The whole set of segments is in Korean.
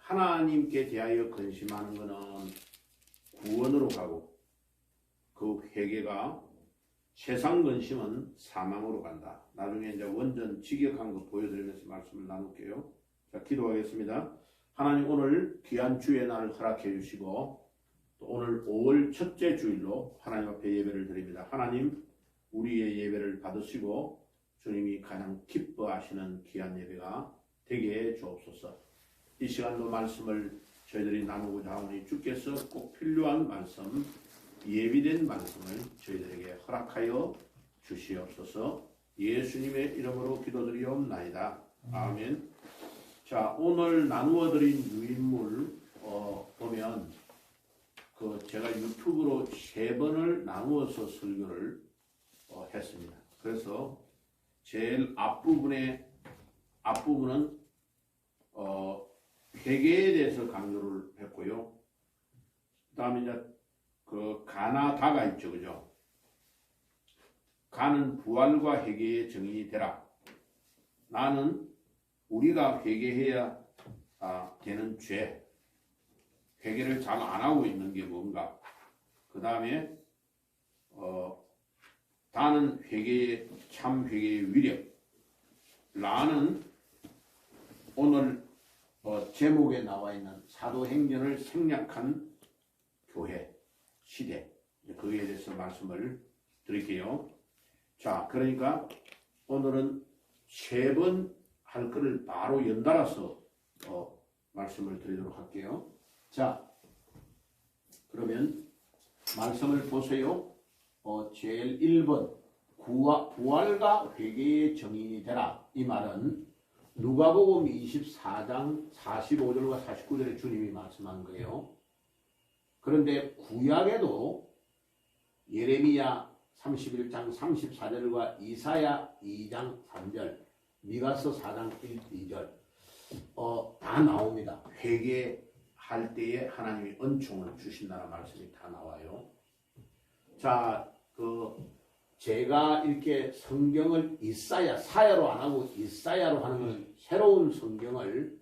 하나님께 대하여 근심하는 것은 구원으로 가고 그 회개가 세상 근심은 사망으로 간다. 나중에 이제 원전 직역한 거 보여드리면서 말씀을 나눌게요. 자, 기도하겠습니다. 하나님, 오늘 귀한 주의 날을 허락해 주시고 또 오늘 5월 첫째 주일로 하나님 앞에 예배를 드립니다. 하나님, 우리의 예배를 받으시고 주님이 가장 기뻐하시는 귀한 예배가 되게 해 주옵소서. 이 시간도 말씀을 저희들이 나누고자 하오니 주께서 꼭 필요한 말씀, 예비된 말씀을 저희들에게 허락하여 주시옵소서. 예수님의 이름으로 기도드리옵나이다. 아멘. 자, 오늘 나누어드린 유인물 보면 제가 유튜브로 3번을 나누어서 설교를 했습니다. 그래서 제일 앞부분은 회개에 대해서 강조를 했고요. 그 다음에 이제 가나다가 있죠, 그죠? 가는 부활과 회개의 정인이 되라. 나는 우리가 회개해야 되는 죄, 회개를 잘 안 하고 있는 게 뭔가. 그 다음에 다는 회개의 참 회개의 위력. 라는 오늘 제목에 나와 있는 사도행전을 생략한 교회 시대, 거기에 대해서 말씀을 드릴게요. 자, 그러니까 오늘은 3번 할 거를 바로 연달아서 말씀을 드리도록 할게요. 자, 그러면 말씀을 보세요. 제일 1번 부활과 회개의 정인이 되라. 이 말은 누가복음 24장 45절과 49절에 주님이 말씀한 거예요. 그런데 구약에도 예레미야 31장 34절과 이사야 2장 3절, 미가서 4장 1, 2절 다 나옵니다. 회개할 때에 하나님이 은총을 주신다는 말씀이 다 나와요. 자, 제가 이렇게 성경을 사야로 안 하고 이사야로 하는 새로운 성경을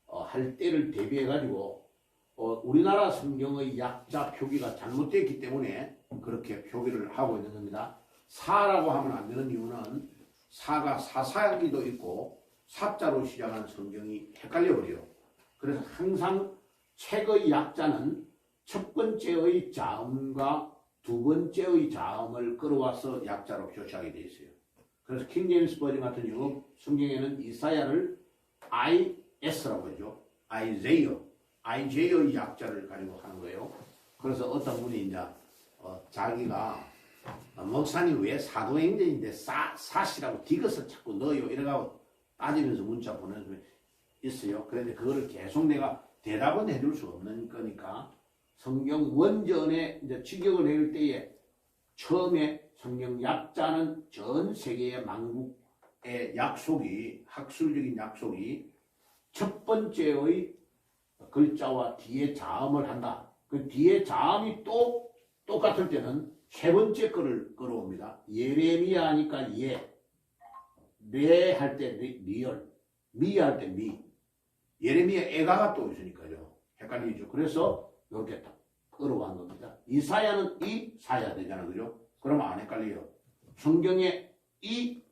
할 때를 대비해 가지고 우리나라 성경의 약자 표기가 잘못되었기 때문에 그렇게 표기를 하고 있는 겁니다. 사라고 하면 안 되는 이유는 사가 사사기도 있고 사자로 시작하는 성경이 헷갈려 버려요. 그래서 항상 책의 약자는 첫 번째의 자음과 두 번째의 자음을 끌어와서 약자로 표시하게 되어 있어요. 그래서 킹제임스 버전 같은 경우 성경에는 이사야를 IS라고 하죠. IJ의 약자를 가지고 하는 거예요. 그래서 어떤 분이 이제 자기가 목사님 왜 사도행전인데 사시라고 디귿을 자꾸 넣어요 이래가지고 따지면서 문자 보내는 분이 있어요. 그런데 그거를 계속 내가 대답은 해줄 수 없는 거니까 성경 원전에 이제 직역을 해올 때에 처음에 성경 약자는 전 세계의 만국의 약속이, 학술적인 약속이 첫 번째의 글자와 뒤에 자음을 한다. 그 뒤에 자음이 또 똑같을 때는 세 번째 거를 끌어옵니다. 예레미야 하니까 네 할 때 리얼, 미 할 때 미. 예레미야 애가가 또 있으니까요. 헷갈리죠. 그래서 이렇게 딱 끌어간 겁니다. 이사야는 사야 되잖아, 그죠? 그러면 안 헷갈려요. 성경에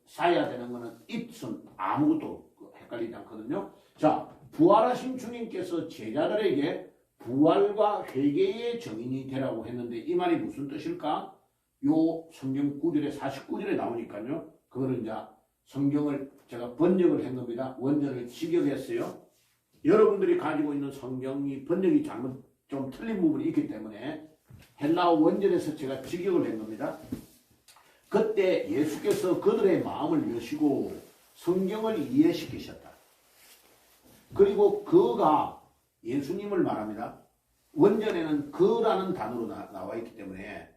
사야 되는 거는 it은 아무것도 헷갈리지 않거든요. 자, 부활하신 주님께서 제자들에게 부활과 회개의 정인이 되라고 했는데 이 말이 무슨 뜻일까? 요 성경 9절에 49절에 나오니까요. 그거를 이제 성경을 제가 번역을 한 겁니다. 원전을 직역했어요. 여러분들이 가지고 있는 성경이 번역이 잘못 좀 틀린 부분이 있기 때문에 헬라어 원전에서 제가 직역을 한 겁니다. 그때 예수께서 그들의 마음을 여시고 성경을 이해시키셨다. 그리고 그가 예수님을 말합니다. 원전에는 그라는 단어로 나와 있기 때문에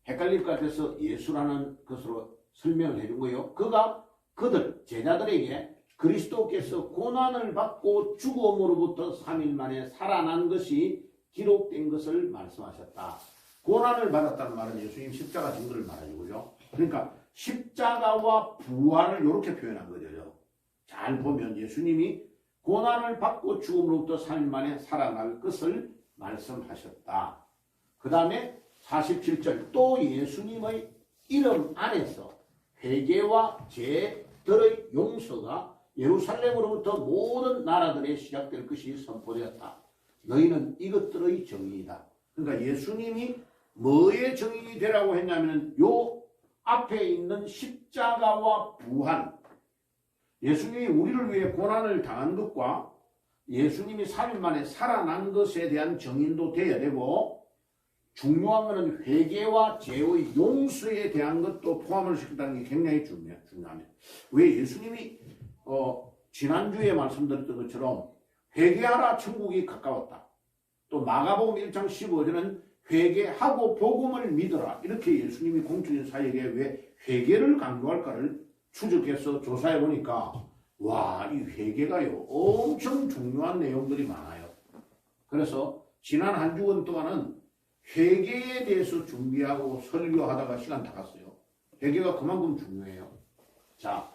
헷갈릴 것 같아서 예수라는 것으로 설명을 해준 거예요. 그가 제자들에게 그리스도께서 고난을 받고 죽음으로부터 3일 만에 살아난 것이 기록된 것을 말씀하셨다. 고난을 받았다는 말은 예수님 십자가 증거를 말하죠. 그죠? 그러니까 십자가와 부활을 이렇게 표현한 거죠. 잘 보면 예수님이 고난을 받고 죽음으로부터 3일 만에 살아날 것을 말씀하셨다. 그 다음에 47절 또 예수님의 이름 안에서 회개와 죄들의 용서가 예루살렘으로부터 모든 나라들에 시작될 것이 선포되었다. 너희는 이것들의 증인이다. 그러니까 예수님이 뭐의 증인이 되라고 했냐면 요 앞에 있는 십자가와 부활, 예수님이 우리를 위해 고난을 당한 것과 예수님이 3일 만에 살아난 것에 대한 증인도 되어야 되고, 중요한 것은 회개와 죄의 용서에 대한 것도 포함을 시켰다는 게 굉장히 중요합니다. 왜 예수님이 지난주에 말씀드렸던 것처럼 회개하라 천국이 가까웠다. 또 마가복음 1장 15절은 회개하고 복음을 믿어라. 이렇게 예수님이 공적인 사역에 왜 회개를 강조할까를 추적해서 조사해 보니까 와, 이 회개가요 엄청 중요한 내용들이 많아요. 그래서 지난 한 주간 동안은 회개에 대해서 준비하고 설교하다가 시간 다 갔어요. 회개가 그만큼 중요해요. 자,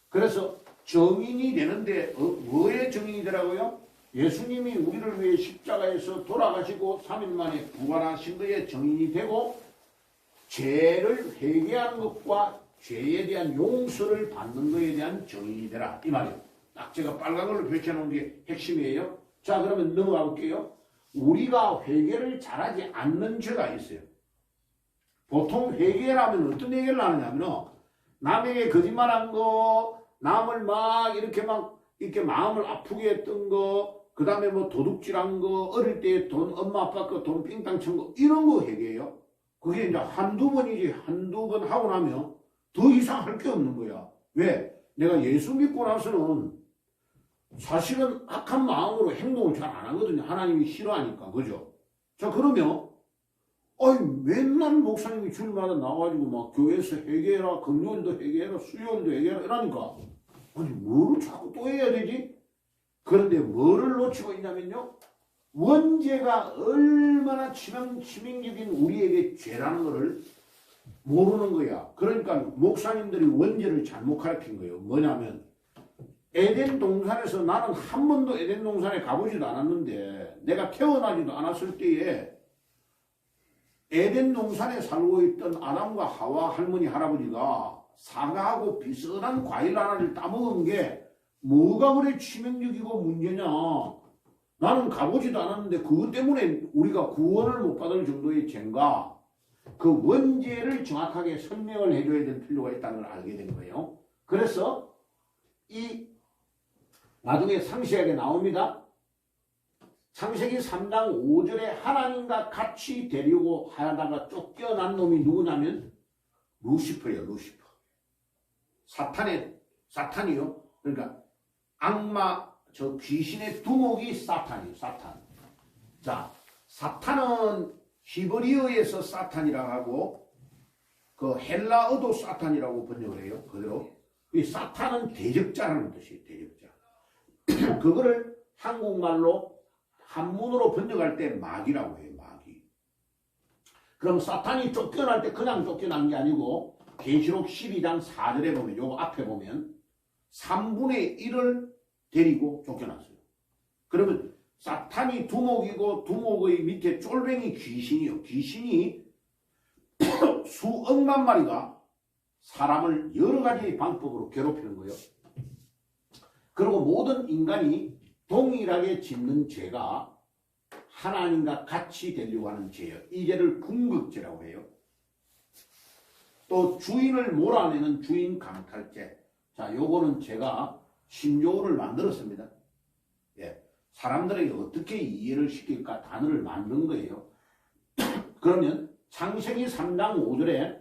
그래서 정인이 되는데 뭐의 정인이 되라고요? 예수님이 우리를 위해 십자가에서 돌아가시고 3일 만에 부활하신 것의 정인이 되고, 죄를 회개하는 것과 죄에 대한 용서를 받는 것에 대한 정인이 되라, 이 말이에요. 딱 제가 빨간 걸로 펼쳐놓은 게 핵심이에요. 자, 그러면 넘어가 볼게요. 우리가 회개를 잘하지 않는 죄가 있어요. 보통 회개라면 어떤 얘기를 하느냐면 남에게 거짓말한 거, 남을 막 이렇게 마음을 아프게 했던 거, 그 다음에 뭐 도둑질한 거, 어릴 때 돈, 엄마 아빠 거 돈 삥땅 친 거, 이런 거 회개해요. 그게 이제 한두 번이지. 한두 번 하고 나면 더 이상 할 게 없는 거야. 왜? 내가 예수 믿고 나서는 사실은 악한 마음으로 행동을 잘 안 하거든요. 하나님이 싫어하니까. 그죠? 자, 그러면 맨날 목사님이 주일마다 나와가지고 막 교회에서 회개해라, 금요일도 회개해라, 수요일도 회개해라 이러니까 아니 뭐를 자꾸 또 해야 되지? 그런데 뭐를 놓치고 있냐면요, 원죄가 얼마나 치명적인 우리에게 죄라는 것을 모르는 거야. 그러니까 목사님들이 원죄를 잘못 가르친 거예요. 뭐냐면 에덴 동산에서 나는 한 번도 에덴 동산에 가보지도 않았는데, 내가 태어나지도 않았을 때에 에덴 동산에 살고 있던 아담과 하와 할머니 할아버지가 사과하고 비슷한 과일 하나를 따먹은 게 뭐가 그래 치명적이고 문제냐. 나는 가보지도 않았는데 그것 때문에 우리가 구원을 못 받을 정도의 죄인가. 그 원죄를 정확하게 설명을 해줘야 될 필요가 있다는 걸 알게 된 거예요. 그래서 이 나중에 상세하게 나옵니다. 창세기 3장 5절에 하나님과 같이 되려고 하다가 쫓겨난 놈이 누구냐면 루시퍼예요. 루시퍼. 사탄이요. 그러니까 악마, 저 귀신의 두목이 사탄이에요. 사탄. 자, 사탄은 히브리어에서 사탄이라고 하고 그 헬라어도 사탄이라고 번역을 해요. 그대로. 이 사탄은 대적자라는 뜻이에요. 대적자. 그거를 한국말로 한문으로 번역할 때 마귀라고 해요. 마귀. 그럼 사탄이 쫓겨날 때 그냥 쫓겨난 게 아니고 계시록 12장 4절에 보면, 요거 앞에 보면 3분의 1을 데리고 쫓겨났어요. 그러면 사탄이 두목이고 두목의 밑에 쫄뱅이 귀신이요. 귀신이 수억만 마리가 사람을 여러 가지 방법으로 괴롭히는 거예요. 그리고 모든 인간이 동일하게 짓는 죄가 하나님과 같이 되려고 하는 죄예요. 이 죄를 궁극죄라고 해요. 또 주인을 몰아내는 주인 강탈죄. 자, 요거는 제가 신조어를 만들었습니다. 예, 사람들에게 어떻게 이해를 시킬까 단어를 만든 거예요. 그러면 창세기 3장 5절에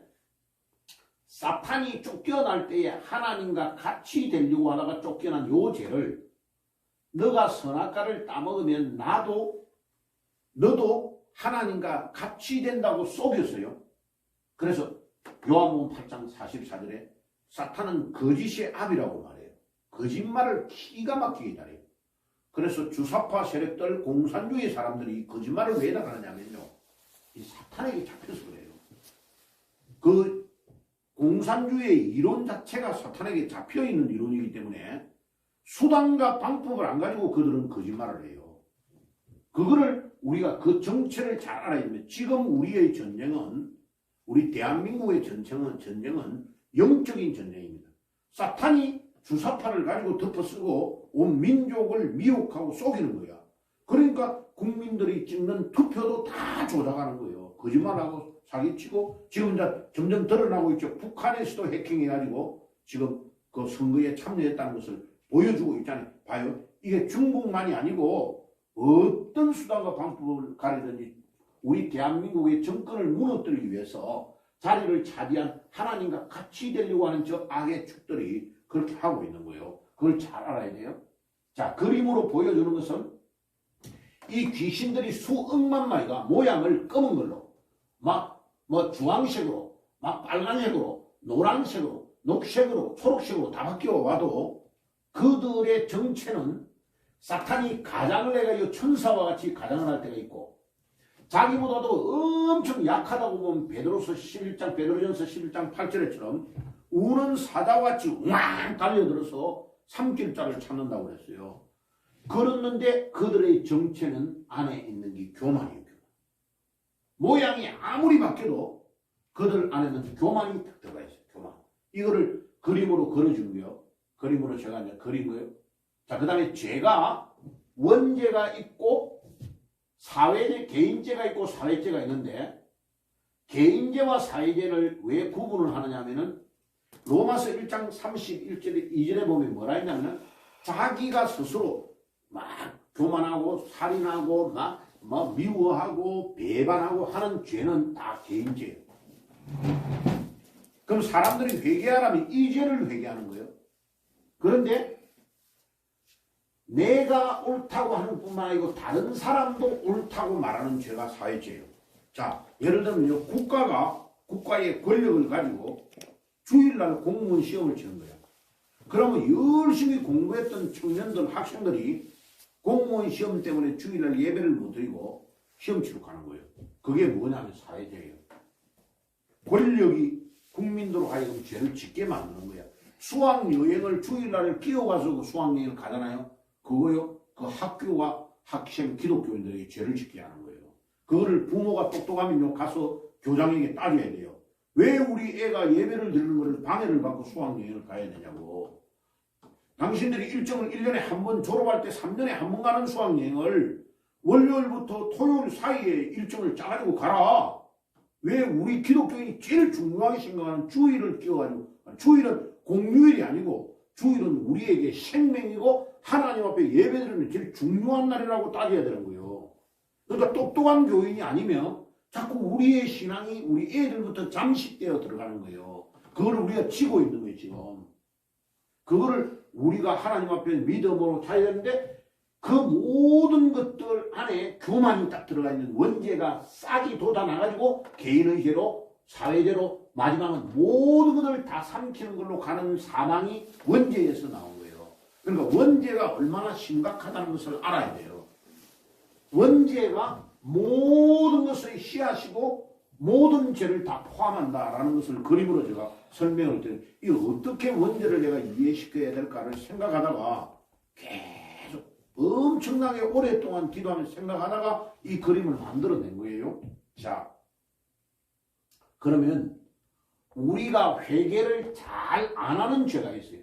사탄이 쫓겨날 때에 하나님과 같이 되려고 하다가 쫓겨난 요 죄를, 너가 선악과를 따먹으면 너도 하나님과 같이 된다고 속였어요. 그래서 요한복음 8장 44절에 사탄은 거짓의 압이라고 말해요. 거짓말을 기가 막히게 잘해요. 그래서 주사파 세력들, 공산주의 사람들이 거짓말을 왜 나가느냐면요, 이 사탄에게 잡혀서 그래요. 공산주의 이론 자체가 사탄에게 잡혀있는 이론이기 때문에 수단과 방법을 안 가지고 그들은 거짓말을 해요. 그거를 우리가 그 정체를 잘 알아야 됩니다. 지금 우리의 전쟁은, 우리 대한민국의 전쟁은 영적인 전쟁입니다. 사탄이 주사파를 가지고 덮어쓰고 온 민족을 미혹하고 속이는 거야. 그러니까 국민들이 찍는 투표도 다 조작하는 거예요. 거짓말하고 사기치고 지금 이제 점점 드러나고 있죠. 북한에서도 해킹해가지고 지금 그 선거에 참여했다는 것을 보여주고 있잖아요. 봐요. 이게 중국만이 아니고 어떤 수단과 방법을 가리든지 우리 대한민국의 정권을 무너뜨리기 위해서 자리를 차지한 하나님과 같이 되려고 하는 저 악의 축들이 그렇게 하고 있는 거예요. 그걸 잘 알아야 돼요. 자, 그림으로 보여주는 것은 이 귀신들이 수억만 마리가 모양을 검은 걸로 막 뭐 주황색으로 막 빨간색으로 노란색으로 녹색으로 초록색으로 다 바뀌어 와도 그들의 정체는 사탄이 가장을 해가지고 천사와 같이 가장을 할 때가 있고 자기보다도 엄청 약하다고 보면 베드로전서 11장 8절에처럼 우는 사자와 같이 왕 달려들어서 삼킬자를 찾는다고 그랬어요. 그랬는데 그들의 정체는 안에 있는 게 교만이에요. 모양이 아무리 바뀌어도 그들 안에는 교만이 딱 들어가 있어요. 교만. 이거를 그림으로 그려준 거예요. 그림으로 제가 이제 그린 거예요. 자, 그 다음에 죄가 원죄가 있고 사회죄, 개인죄가 있고 사회죄가 있는데 개인죄와 사회죄를 왜 구분을 하느냐 하면은 로마서 1장 31절 2절에 보면 뭐라 했냐면은 자기가 스스로 막 교만하고 살인하고 막 미워하고 배반하고 하는 죄는 다 개인죄예요. 그럼 사람들이 회개하라면 이 죄를 회개하는 거예요. 그런데 내가 옳다고 하는 뿐만 아니고 다른 사람도 옳다고 말하는 죄가 사회죄예요. 자, 예를 들면 국가의 권력을 가지고 주일날 공무원 시험을 치는 거예요. 그러면 열심히 공부했던 청년들, 학생들이 공무원 시험 때문에 주일날 예배를 못 드리고 시험 치러 가는 거예요. 그게 뭐냐면 사회죄예요. 권력이 국민들로 하여금 죄를 짓게 만드는 거야. 수학여행을 주일날을 끼워가서 그 수학여행을 가잖아요. 그거요. 그 학교와 학생 기독교인들에게 죄를 짓게 하는 거예요. 그거를 부모가 똑똑하면요 가서 교장에게 따져야 돼요. 왜 우리 애가 예배를 드리는 것을 방해를 받고 수학여행을 가야 되냐고. 당신들이 일정을 1년에 한 번 졸업할 때 3년에 한 번 가는 수학여행을 월요일부터 토요일 사이에 일정을 짜가지고 가라. 왜 우리 기독교인이 제일 중요하게 생각하는 주일을 끼워가지고, 주일은 공휴일이 아니고 주일은 우리에게 생명이고 하나님 앞에 예배드리는 제일 중요한 날이라고 따져야 되는 거예요. 그러니까 똑똑한 교인이 아니면 자꾸 우리의 신앙이 우리 애들부터 잠식되어 들어가는 거예요. 그거를 우리가 치고 있는 거예요, 지금. 그거를 우리가 하나님 앞에 믿음으로 차야 되는데 그 모든 것들 안에 교만이 딱 들어가 있는 원죄가 싹이 돋아나가지고 개인의 죄로 사회죄로 마지막은 모든 것을 다 삼키는 걸로 가는 사망이 원죄에서 나온 거예요. 그러니까 원죄가 얼마나 심각하다는 것을 알아야 돼요. 원죄가 모든 것의 씨앗이고 모든 죄를 다 포함한다라는 것을 그림으로 제가 설명을 드려요. 이거 어떻게 원죄를 내가 이해시켜야 될까를 생각하다가 계속 엄청나게 오랫동안 기도하면서 생각하다가 이 그림을 만들어낸 거예요. 자, 그러면 우리가 회개를 잘 안 하는 죄가 있어요.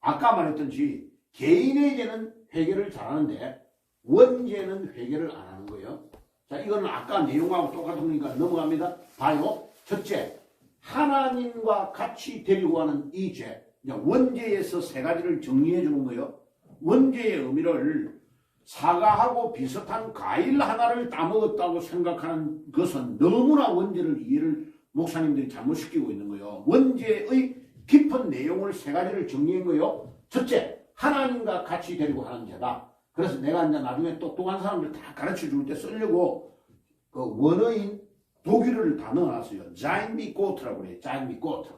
아까 말했던지 개인의 죄는 회개를 잘하는데 원죄는 회개를 안 하는 거예요. 자, 이거는 아까 내용하고 똑같은 거니까 넘어갑니다. 봐요. 첫째, 하나님과 같이 되려고 하는 이 죄. 원죄에서 세 가지를 정리해 주는 거예요. 원죄의 의미를 사과하고 비슷한 과일 하나를 따먹었다고 생각하는 것은 너무나 원죄를 이해를 목사님들이 잘못시키고 있는 거예요. 원죄의 깊은 내용을 세 가지를 정리한 거예요. 첫째, 하나님과 같이 되려고 하는 죄다. 그래서 내가 이제 나중에 똑똑한 사람들 다 가르쳐 줄 때 쓰려고 그 원어인 독일어를 다 넣어놨어요. 자인비고트라고 그래요. 자인비고트.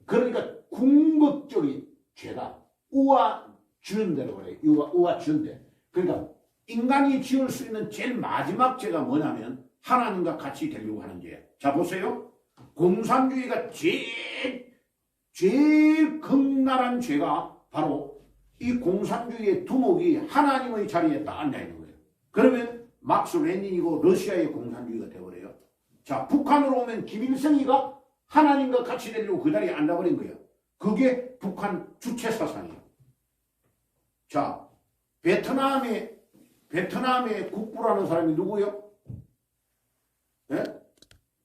그러니까 궁극적인 죄다. 우와 주연대라고 그래요. 우와 주연대. 그러니까 인간이 지을 수 있는 제일 마지막 죄가 뭐냐면 하나님과 같이 되려고 하는 죄. 자, 보세요. 공산주의가 제일 극랄한 죄가 바로 이 공산주의의 두목이 하나님의 자리에 딱 앉아있는 거예요. 그러면 막스 레닌이고 러시아의 공산주의가 되어버려요. 자, 북한으로 오면 김일성이가 하나님과 같이 되려고 그 자리에 앉아버린 거예요. 그게 북한 주체 사상이에요. 자, 베트남의 국부라는 사람이 누구요? 예?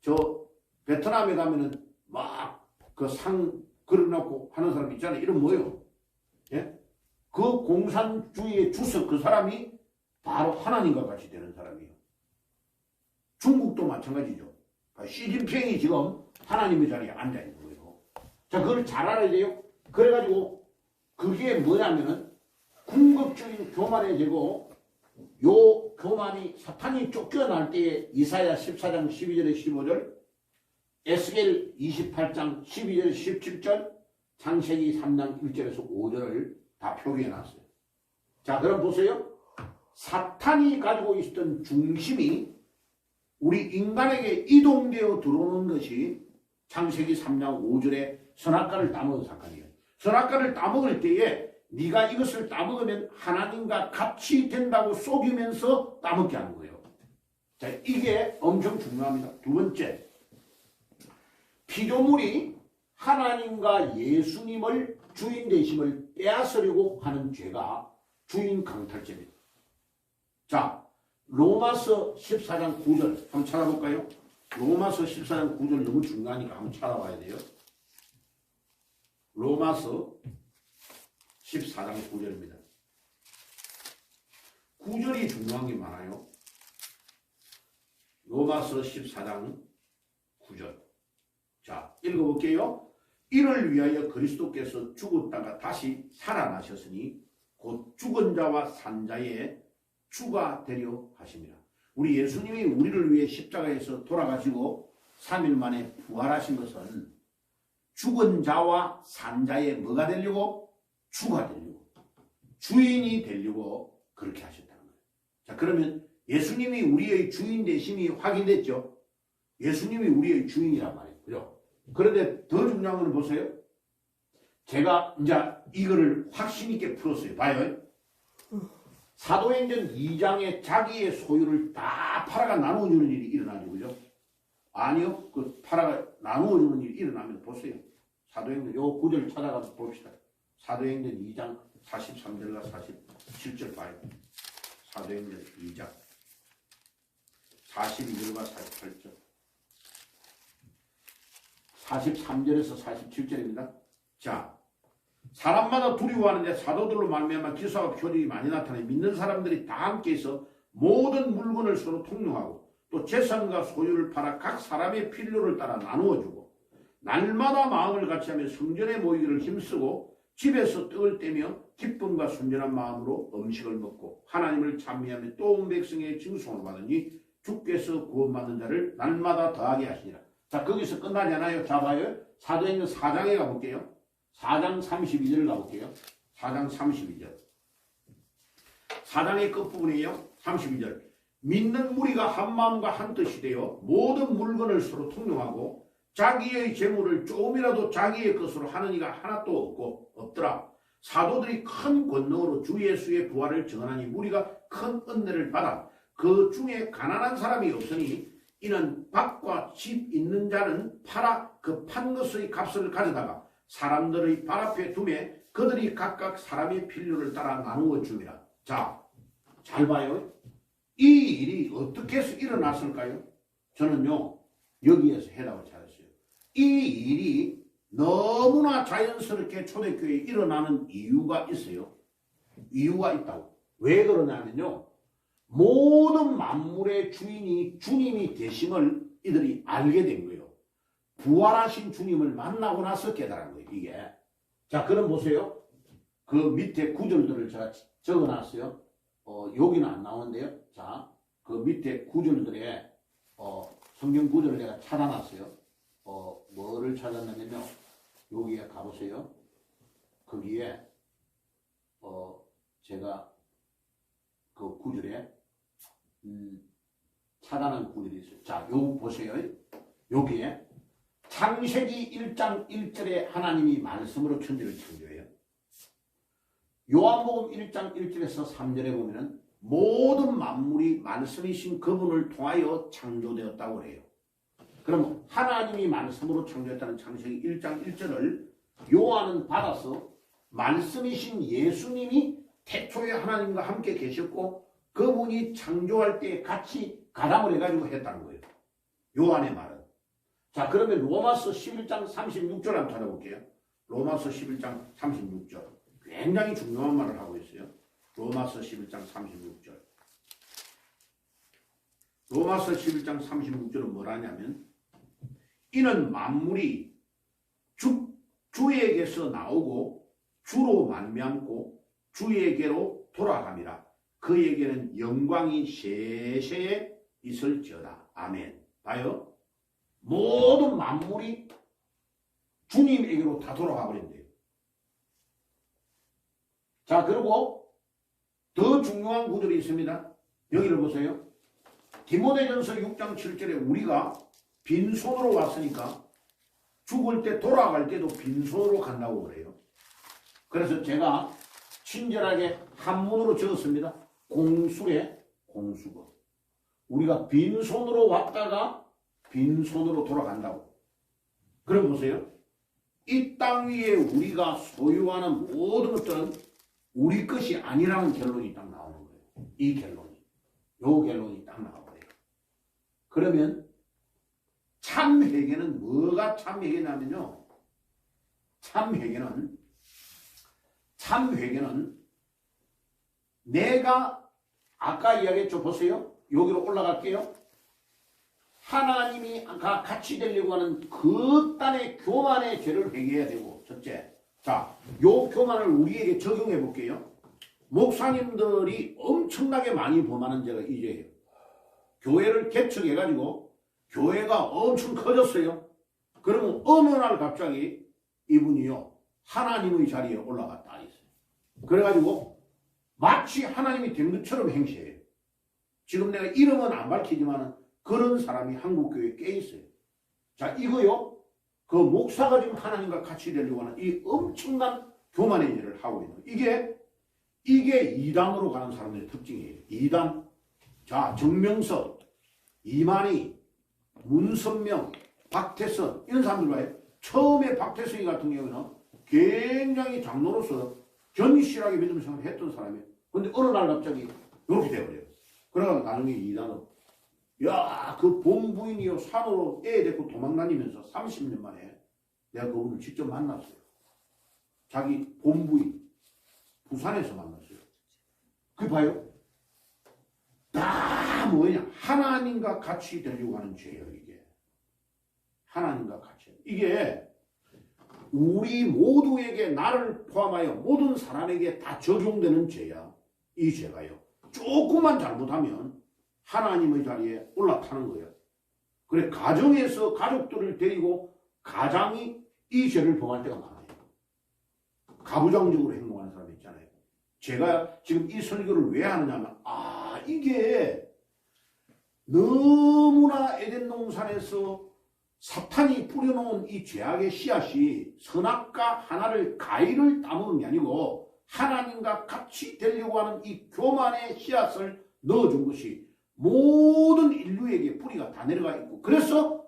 저 베트남에 가면은 막 그 상 그려놓고 하는 사람 있잖아요. 이름 뭐예요? 예? 그 공산주의의 주석 그 사람이 바로 하나님과 같이 되는 사람이에요. 중국도 마찬가지죠. 시진핑이 지금 하나님의 자리에 앉아있는 거예요. 자, 그걸 잘 알아야 돼요. 그래가지고 그게 뭐냐면은 궁극적인 교만의 제고, 요 교만이 사탄이 쫓겨날 때에 이사야 14장 12절에 15절, 에스겔 28장 12절에 17절, 창세기 3장 1절에서 5절을 다 표기해 놨어요. 자, 그럼 보세요. 사탄이 가지고 있었던 중심이 우리 인간에게 이동되어 들어오는 것이 창세기 3장 5절에 선악과를 따먹은 사건이에요. 선악과를 따먹을 때에 네가 이것을 따먹으면 하나님과 같이 된다고 속이면서 따먹게 하는 거예요. 자, 이게 엄청 중요합니다. 두 번째, 피조물이 하나님과 예수님을 주인 되심을 빼앗으려고 하는 죄가 주인 강탈죄입니다. 자, 로마서 14장 9절 한번 찾아볼까요? 로마서 14장 9절 너무 중요하니까 한번 찾아봐야 돼요. 로마서 14장 9절입니다. 9절이 중요한 게 많아요. 로마서 14장 9절. 자, 읽어볼게요. 이를 위하여 그리스도께서 죽었다가 다시 살아나셨으니 곧 죽은 자와 산 자의 주가 되려 하십니다. 우리 예수님이 우리를 위해 십자가에서 돌아가시고 3일 만에 부활하신 것은 죽은 자와 산 자의 뭐가 되려고? 주가 되려고, 주인이 되려고 그렇게 하셨다는 거예요. 자, 그러면 예수님이 우리의 주인 되심이 확인됐죠? 예수님이 우리의 주인이란 말이에요. 그죠? 그런데 더 중요한 건 보세요. 제가 이제 이거를 확신 있게 풀었어요. 봐요. 사도행전 2장에 자기의 소유를 다 팔아가 나누어주는 일이 일어나죠. 그죠? 아니요. 그 팔아가 나누어주는 일이 일어나면 보세요. 사도행전 요 구절 찾아가서 봅시다. 사도행전 2장 43절과 47절 봐요. 사도행전 2장 42절과 48절, 43절에서 47절입니다. 자, 사람마다 두려워하는데 사도들로 말미암아 기사와 표적이 많이 나타나 믿는 사람들이 다 함께해서 모든 물건을 서로 통용하고 또 재산과 소유를 팔아 각 사람의 필요를 따라 나누어주고 날마다 마음을 같이하며 성전에 모이기를 힘쓰고 집에서 떡을 떼며 기쁨과 순전한 마음으로 음식을 먹고 하나님을 찬미하며 또 온 백성의 징송을 받으니 주께서 구원받는 자를 날마다 더하게 하시니라. 자, 거기서 끝나지 않아요. 자, 봐요. 사도행전 4장에 가볼게요. 4장 32절 가볼게요. 4장 32절. 4장의 끝부분이에요. 32절. 믿는 무리가 한 마음과 한 뜻이 되어 모든 물건을 서로 통용하고 자기의 재물을 조금이라도 자기의 것으로 하는 이가 하나도 없더라. 사도들이 큰 권능으로 주 예수의 부활을 증언하니 무리가 큰 은혜를 받아 그 중에 가난한 사람이 없으니 이는 밭과 집 있는 자는 팔아 그 판 것의 값을 가져다가 사람들의 발 앞에 두매 그들이 각각 사람의 필요를 따라 나누어 줍니다. 자, 잘 봐요. 이 일이 어떻게 해서 일어났을까요? 저는요, 여기에서 해답을 찾았어요. 이 일이 너무나 자연스럽게 초대교회에 일어나는 이유가 있어요. 이유가 있다고. 왜 그러냐면요, 모든 만물의 주인이 주님이 되심을 이들이 알게 된 거예요. 부활하신 주님을 만나고 나서 깨달은 거예요, 이게. 자, 그럼 보세요. 그 밑에 구절들을 제가 적어놨어요. 여기는 안 나오는데요. 자, 그 밑에 구절들에 성경 구절을 제가 찾아놨어요. 뭐를 찾았냐면요. 여기에 가보세요. 거기에 제가 그 구절에 찾아낸 구절이 있어요. 자, 요 보세요. 여기에 창세기 1장 1절에 하나님이 말씀으로 천지를 창조해요. 요한복음 1장 1절에서 3절에 보면은 모든 만물이 말씀이신 그분을 통하여 창조되었다고 해요. 그럼 하나님이 말씀으로 창조했다는 창세기 1장 1절을 요한은 받아서 말씀이신 예수님이 태초에 하나님과 함께 계셨고 그분이 창조할 때 같이 가담을 해가지고 했다는 거예요. 요한의 말은. 자, 그러면 로마서 11장 36절 한번 찾아볼게요. 로마서 11장 36절. 굉장히 중요한 말을 하고 있어요. 로마서 11장 36절. 로마서 11장 36절은 뭐라냐면 이는 만물이 주에게서 나오고 주로 만미암고 주에게로 돌아갑니다. 그에게는 영광이 세세에 있을지어다. 아멘. 봐요. 모든 만물이 주님에게로 다 돌아가 버린대요. 자, 그리고 더 중요한 구절이 있습니다. 여기를 보세요. 디모데전서 6장 7절에 우리가 빈손으로 왔으니까 죽을 때 돌아갈 때도 빈손으로 간다고 그래요. 그래서 제가 친절하게 한문으로 적었습니다. 공수래 공수거. 우리가 빈손으로 왔다가 빈손으로 돌아간다고. 그럼 보세요. 이 땅 위에 우리가 소유하는 모든 것들은 우리 것이 아니라는 결론이 딱 나오는 거예요. 이 결론이. 요 결론이 딱 나와요. 그러면 참 회개는 뭐가 참 회개냐면요. 참 회개는 내가 아까 이야기했죠. 보세요. 여기로 올라갈게요. 하나님이 같이 되려고 하는 그딴의 교만의 죄를 회개해야 되고, 첫째. 자, 요 교만을 우리에게 적용해 볼게요. 목사님들이 엄청나게 많이 범하는 죄가 이 죄예요. 교회를 개척해가지고 교회가 엄청 커졌어요. 그러면 어느 날 갑자기 이분이요 하나님의 자리에 올라갔다 했어요. 그래가지고 마치 하나님이 된 것처럼 행세해요. 지금 내가 이름은 안 밝히지만 그런 사람이 한국교회에 꽤 있어요. 자, 이거요 그 목사가 지금 하나님과 같이 되려고 하는 이 엄청난 교만의 일을 하고 있는 거예요. 이게 이단으로 가는 사람들의 특징이에요. 이단. 자, 정명석, 이만희, 문선명, 박태선 이런 사람들 봐요. 처음에 박태선이 같은 경우는 굉장히 장로로서 견실하게 믿음 생활을 했던 사람이에요. 근데 어느 날 갑자기 이렇게 돼버려요. 그러다가 나중에 이단으로 야, 그 본부인이요 산으로 애 데리고 도망다니면서 30년 만에 내가 그분을 직접 만났어요. 자기 본부인 부산에서 만났어요. 그게 봐요. 다 뭐냐? 하나님과 같이 되려고 하는 죄예요, 이게. 하나님과 같이. 이게 우리 모두에게 나를 포함하여 모든 사람에게 다 적용되는 죄야. 이 죄가요. 조금만 잘못하면 하나님의 자리에 올라타는 거예요. 그래, 가정에서 가족들을 데리고 가장이 이 죄를 범할 때가 많아요. 가부장적으로 행동하는 사람이 있잖아요. 제가 지금 이 설교를 왜 하느냐면 이게 너무나 에덴 동산에서 사탄이 뿌려놓은 이 죄악의 씨앗이 선악과 하나를 가위를 따먹는 게 아니고 하나님과 같이 되려고 하는 이 교만의 씨앗을 넣어준 것이 모든 인류에게 뿌리가 다 내려가 있고 그래서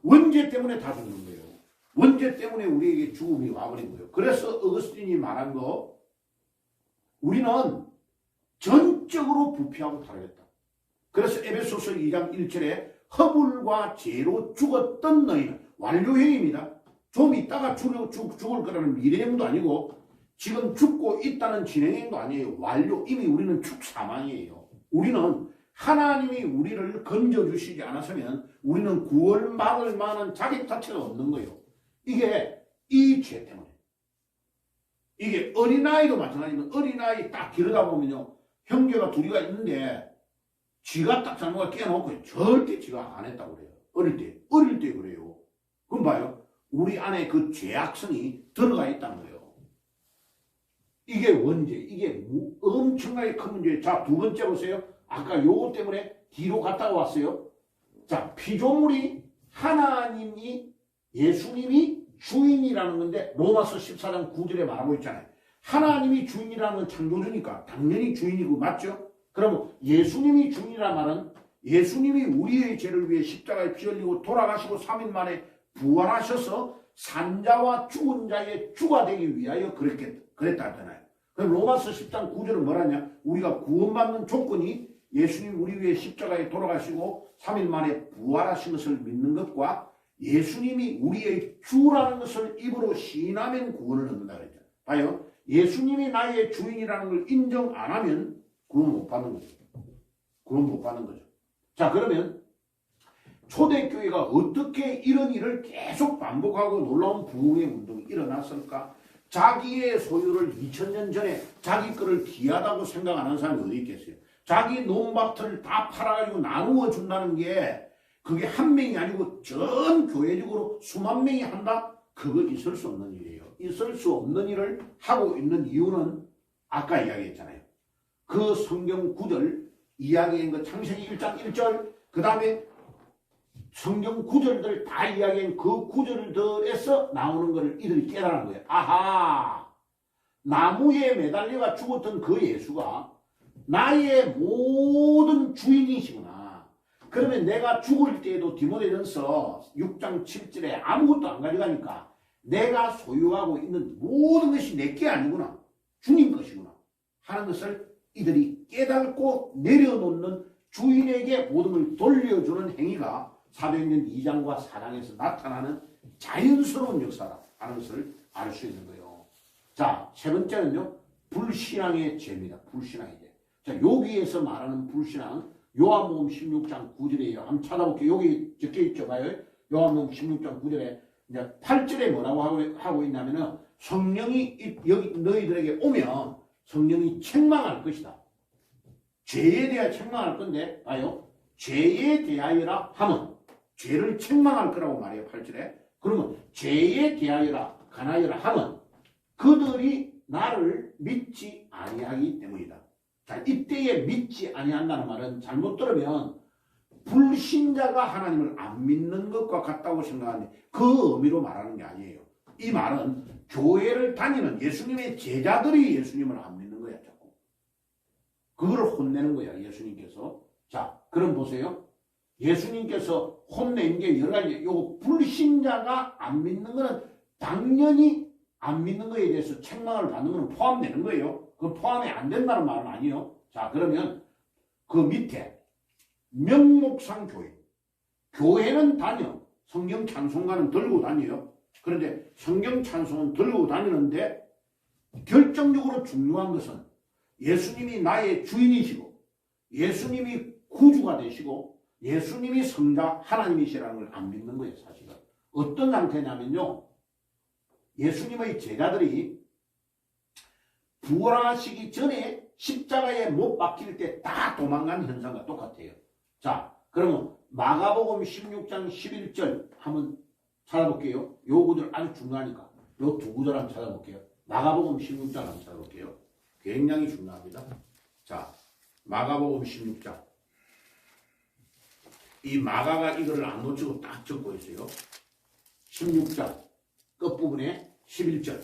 원죄 때문에 다 죽는 거예요. 원죄 때문에 우리에게 죽음이 와버린 거예요. 그래서 어거스틴이 말한 거 우리는 전적으로 부패하고 타락했다. 그래서 에베소서 2장 1절에 허물과 죄로 죽었던 너희는 완료형입니다. 좀 있다가 죽을 거라는 미래형도 아니고 지금 죽고 있다는 진행형도 아니에요. 완료. 이미 우리는 축사망이에요. 우리는 하나님이 우리를 건져주시지 않았으면 우리는 구원받을 만한 자격 자체가 없는 거예요. 이게 이 죄 때문에. 이게 어린아이도 마찬가지입니다. 어린아이 딱 기르다 보면요. 형제가 둘이가 있는데 지가 딱 잘못을 깨놓고 절대 지가 안 했다고 그래요. 어릴 때 그래요. 그럼 봐요. 우리 안에 그 죄악성이 들어가 있다는 거예요. 이게 원죄. 이게 엄청나게 큰 문제예요. 자, 두 번째 보세요. 아까 요거 때문에 뒤로 갔다가 왔어요. 자, 피조물이 하나님이 예수님이 주인이라는 건데 로마서 14장 9절에 말하고 있잖아요. 하나님이 주인이라는 건 창조주니까 당연히 주인이고 맞죠? 그러면 예수님이 주인이란 말은 예수님이 우리의 죄를 위해 십자가에 피 흘리고 돌아가시고 3일 만에 부활하셔서 산자와 죽은 자의 주가 되기 위하여 그랬다 하잖아요. 그럼 로마서 10장 9절은 뭐라냐? 우리가 구원받는 조건이 예수님 우리 위해 십자가에 돌아가시고 3일 만에 부활하신 것을 믿는 것과 예수님이 우리의 주라는 것을 입으로 시인하면 구원을 얻는다 그랬죠. 봐요. 예수님이 나의 주인이라는 걸 인정 안 하면 구원 못 받는 거죠. 구원 못 받는 거죠. 자, 그러면 초대교회가 어떻게 이런 일을 계속 반복하고 놀라운 부흥의 운동이 일어났을까? 자기의 소유를 2000년 전에 자기 거를 귀하다고 생각하는 사람이 어디 있겠어요? 자기 논밭을 다 팔아가지고 나누어 준다는 게 그게 한 명이 아니고 전 교회적으로 수만 명이 한다? 그거 있을 수 없는 일이에요. 있을 수 없는 일을 하고 있는 이유는 아까 이야기했잖아요. 그 성경 구절 이야기한 거 창세기 1장 1절 그 다음에 성경 구절들 다 이야기한 그 구절들에서 나오는 것을 이들이 깨달은 거예요. 아하, 나무에 매달려가 죽었던 그 예수가 나의 모든 주인이시구나. 그러면 내가 죽을 때에도 디모데전서 6장 7절에 아무것도 안 가져가니까 내가 소유하고 있는 모든 것이 내게 아니구나. 주님 것이구나. 하는 것을 이들이 깨닫고 내려놓는 주인에게 모든 걸 돌려주는 행위가 사도행전 2장과 4장에서 나타나는 자연스러운 역사다 하는 것을 알 수 있는 거예요. 자, 세 번째는요. 불신앙의 죄입니다. 불신앙의 죄. 자, 여기에서 말하는 불신앙 요한복음 16장 9절이에요. 한번 찾아볼게요. 여기 적혀있죠. 봐요. 요한복음 16장 9절에 이제 8절에 뭐라고 하고 있냐면은 성령이 여기 너희들에게 오면 성령이 책망할 것이다. 죄에 대하여 책망할 건데 봐요. 죄에 대하여라 하면 죄를 책망할 거라고 말해요. 8절에. 그러면 죄에 대하여라 관하여라 하면 그들이 나를 믿지 아니하기 때문이다. 자, 이때에 믿지 아니한다는 말은 잘못 들으면 불신자가 하나님을 안 믿는 것과 같다고 생각하는데 그 의미로 말하는 게 아니에요. 이 말은 교회를 다니는 예수님의 제자들이 예수님을 안 믿는 거야. 자꾸. 그거를 혼내는 거야. 예수님께서. 자, 그럼 보세요. 예수님께서 혼낸 게 여러 가지. 요거 불신자가 안 믿는 거는 당연히 안 믿는 거에 대해서 책망을 받는 거는 포함되는 거예요. 그 포함이 안 된다는 말은 아니에요. 자, 그러면 그 밑에 명목상 교회. 교회는 다녀. 성경 찬송가는 들고 다녀요. 그런데 성경 찬송은 들고 다니는데 결정적으로 중요한 것은 예수님이 나의 주인이시고 예수님이 구주가 되시고 예수님이 성자 하나님이시라는 걸 안 믿는 거예요. 사실은. 어떤 상태냐면요. 예수님의 제자들이 부활하시기 전에 십자가에 못 박힐 때 다 도망간 현상과 똑같아요. 자, 그러면 마가복음 16장 11절 한번 찾아볼게요. 요 구절 아주 중요하니까 요 두 구절 한번 찾아볼게요. 마가복음 16장 한번 찾아볼게요. 굉장히 중요합니다. 자, 마가복음 16장. 이 마가가 이거를 안 놓치고 딱 적고 있어요. 16장 끝부분에 11절.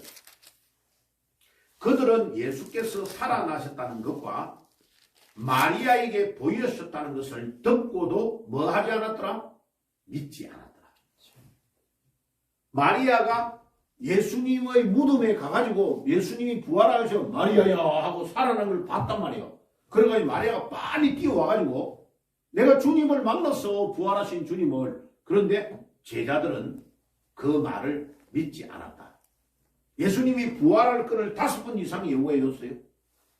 그들은 예수께서 살아나셨다는 것과 마리아에게 보이셨다는 것을 듣고도 뭐 하지 않았더라? 믿지 않았더라. 마리아가 예수님의 무덤에 가가지고 예수님이 부활하셔 마리아야 하고 살아난 걸 봤단 말이에요. 그래가지고 마리아가 빨리 뛰어와가지고 내가 주님을 만났어. 부활하신 주님을. 그런데 제자들은 그 말을 믿지 않았다. 예수님이 부활할 것을 5번 이상 예고해 줬어요.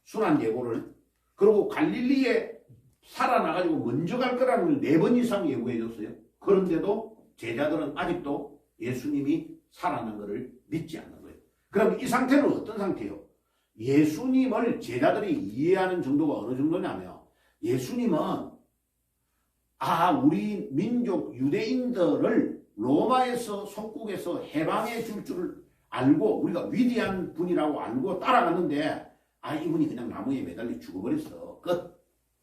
순환 예고를. 그리고 갈릴리에 살아나가지고 먼저 갈 거라는 걸 4번 이상 예고해 줬어요. 그런데도 제자들은 아직도 예수님이 살아난 것을 믿지 않는 거예요. 그럼 이 상태는 어떤 상태예요? 예수님을 제자들이 이해하는 정도가 어느 정도냐면 예수님은 우리 민족 유대인들을 로마에서 속국에서 해방해 줄 줄을 알고 우리가 위대한 분이라고 알고 따라갔는데 이분이 그냥 나무에 매달려 죽어버렸어. 끝.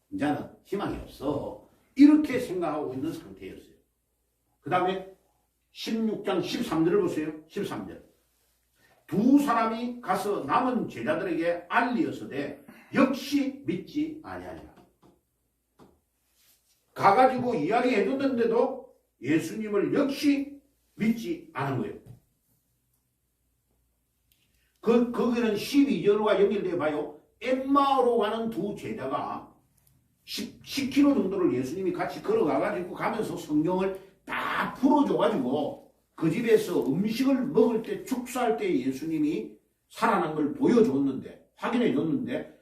이제는 희망이 없어. 이렇게 생각하고 있는 상태였어요. 그 다음에 16장 13절을 보세요. 13절. 두 사람이 가서 남은 제자들에게 알리었으되 역시 믿지 아니하니라. 가가지고 이야기해 줬는데도 예수님을 역시 믿지 않은 거예요. 거기는 12절과 연결되어 봐요. 엠마오로 가는 두 제자가 10km 정도를 예수님이 같이 걸어가가지고 가면서 성경을 다 풀어줘가지고 그 집에서 음식을 먹을 때 축사할 때 예수님이 살아난 걸 보여줬는데, 확인해 줬는데,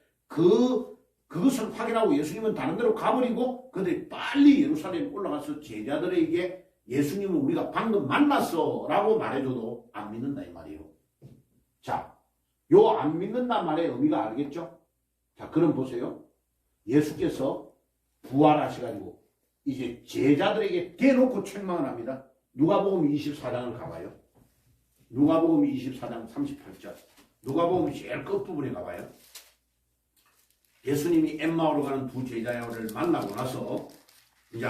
그것을 확인하고 예수님은 다른 데로 가버리고 그들이 빨리 예루살렘 올라가서 제자들에게 예수님은 우리가 방금 만났어 라고 말해줘도 안 믿는다 이 말이에요. 자, 요 안 믿는다 말의 의미가 알겠죠? 자, 그럼 보세요. 예수께서 부활하셔가지고 이제 제자들에게 대놓고 책망을 합니다. 누가복음 24장을 가봐요. 누가복음 24장 38절. 누가복음 제일 끝부분에 가봐요. 예수님이 엠마오로 가는 두 제자를 만나고 나서 이제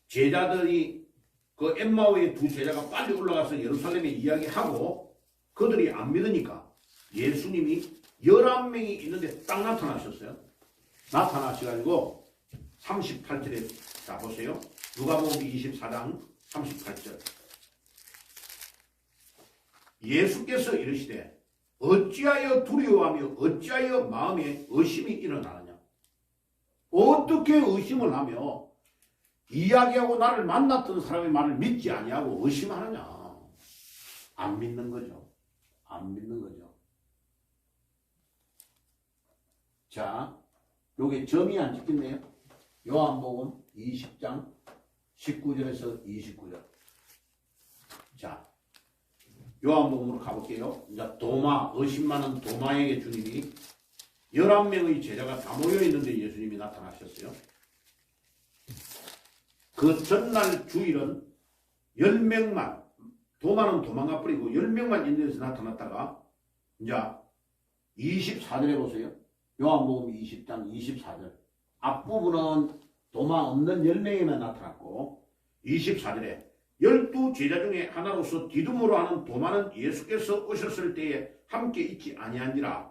제자들이 그 엠마오의 두 제자가 빨리 올라가서 예루살렘에 이야기하고 그들이 안 믿으니까 예수님이 11명이 있는데 딱 나타나셨어요. 나타나셔가지고 38절에 자 보세요. 누가복음 24장 38절. 예수께서 이르시되 어찌하여 두려워하며 어찌하여 마음에 의심이 일어나느냐. 어떻게 의심을 하며 이야기하고 나를 만났던 사람의 말을 믿지 아니하고 의심하느냐. 안 믿는 거죠. 안 믿는 거죠. 자, 요게 점이 안 찍혔네요. 요한복음 20장 19절에서 29절. 자, 요한복음으로 가볼게요. 이제 도마, 의심 많은 도마에게 주님이 11명의 제자가 다 모여있는데 예수님이 나타나셨어요. 그 전날 주일은 10명만, 도마는 도망가 버리고 10명만 있는 데서 나타났다가 이제 24절에 보세요. 요한복음 20장 24절. 앞부분은 도마 없는 10명에만 나타났고 24절에 12 제자 중에 하나로서 디두모로 하는 도마는 예수께서 오셨을 때에 함께 있지 아니한지라.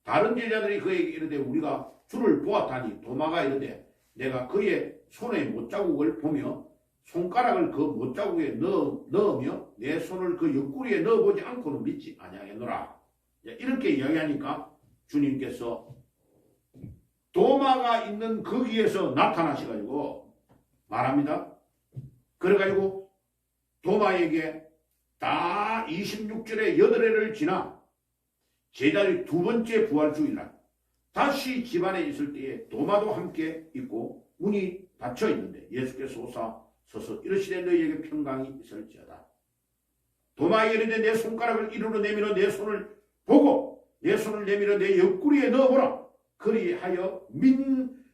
다른 제자들이 그에게 이르되 우리가 주를 보았다니. 도마가 이르되 내가 그의 손의 못자국을 보며 손가락을 그 못자국에 넣으며 내 손을 그 옆구리에 넣어보지 않고는 믿지 아니하겠노라. 이렇게 이야기하니까 주님께서 도마가 있는 거기에서 나타나셔가지고 말합니다. 그래가지고 도마에게 다 26절에 8회를 지나 제자의 두 번째 부활주일날 다시 집안에 있을 때에 도마도 함께 있고 문이 닫혀 있는데 예수께서 오사 서서 이르시되 너희에게 평강이 있을지어다. 도마에게 이르되 내 손가락을 이리로 내밀어 내 손을 보고 내 손을 내밀어 내 옆구리에 넣어보라. 그리하여 믿음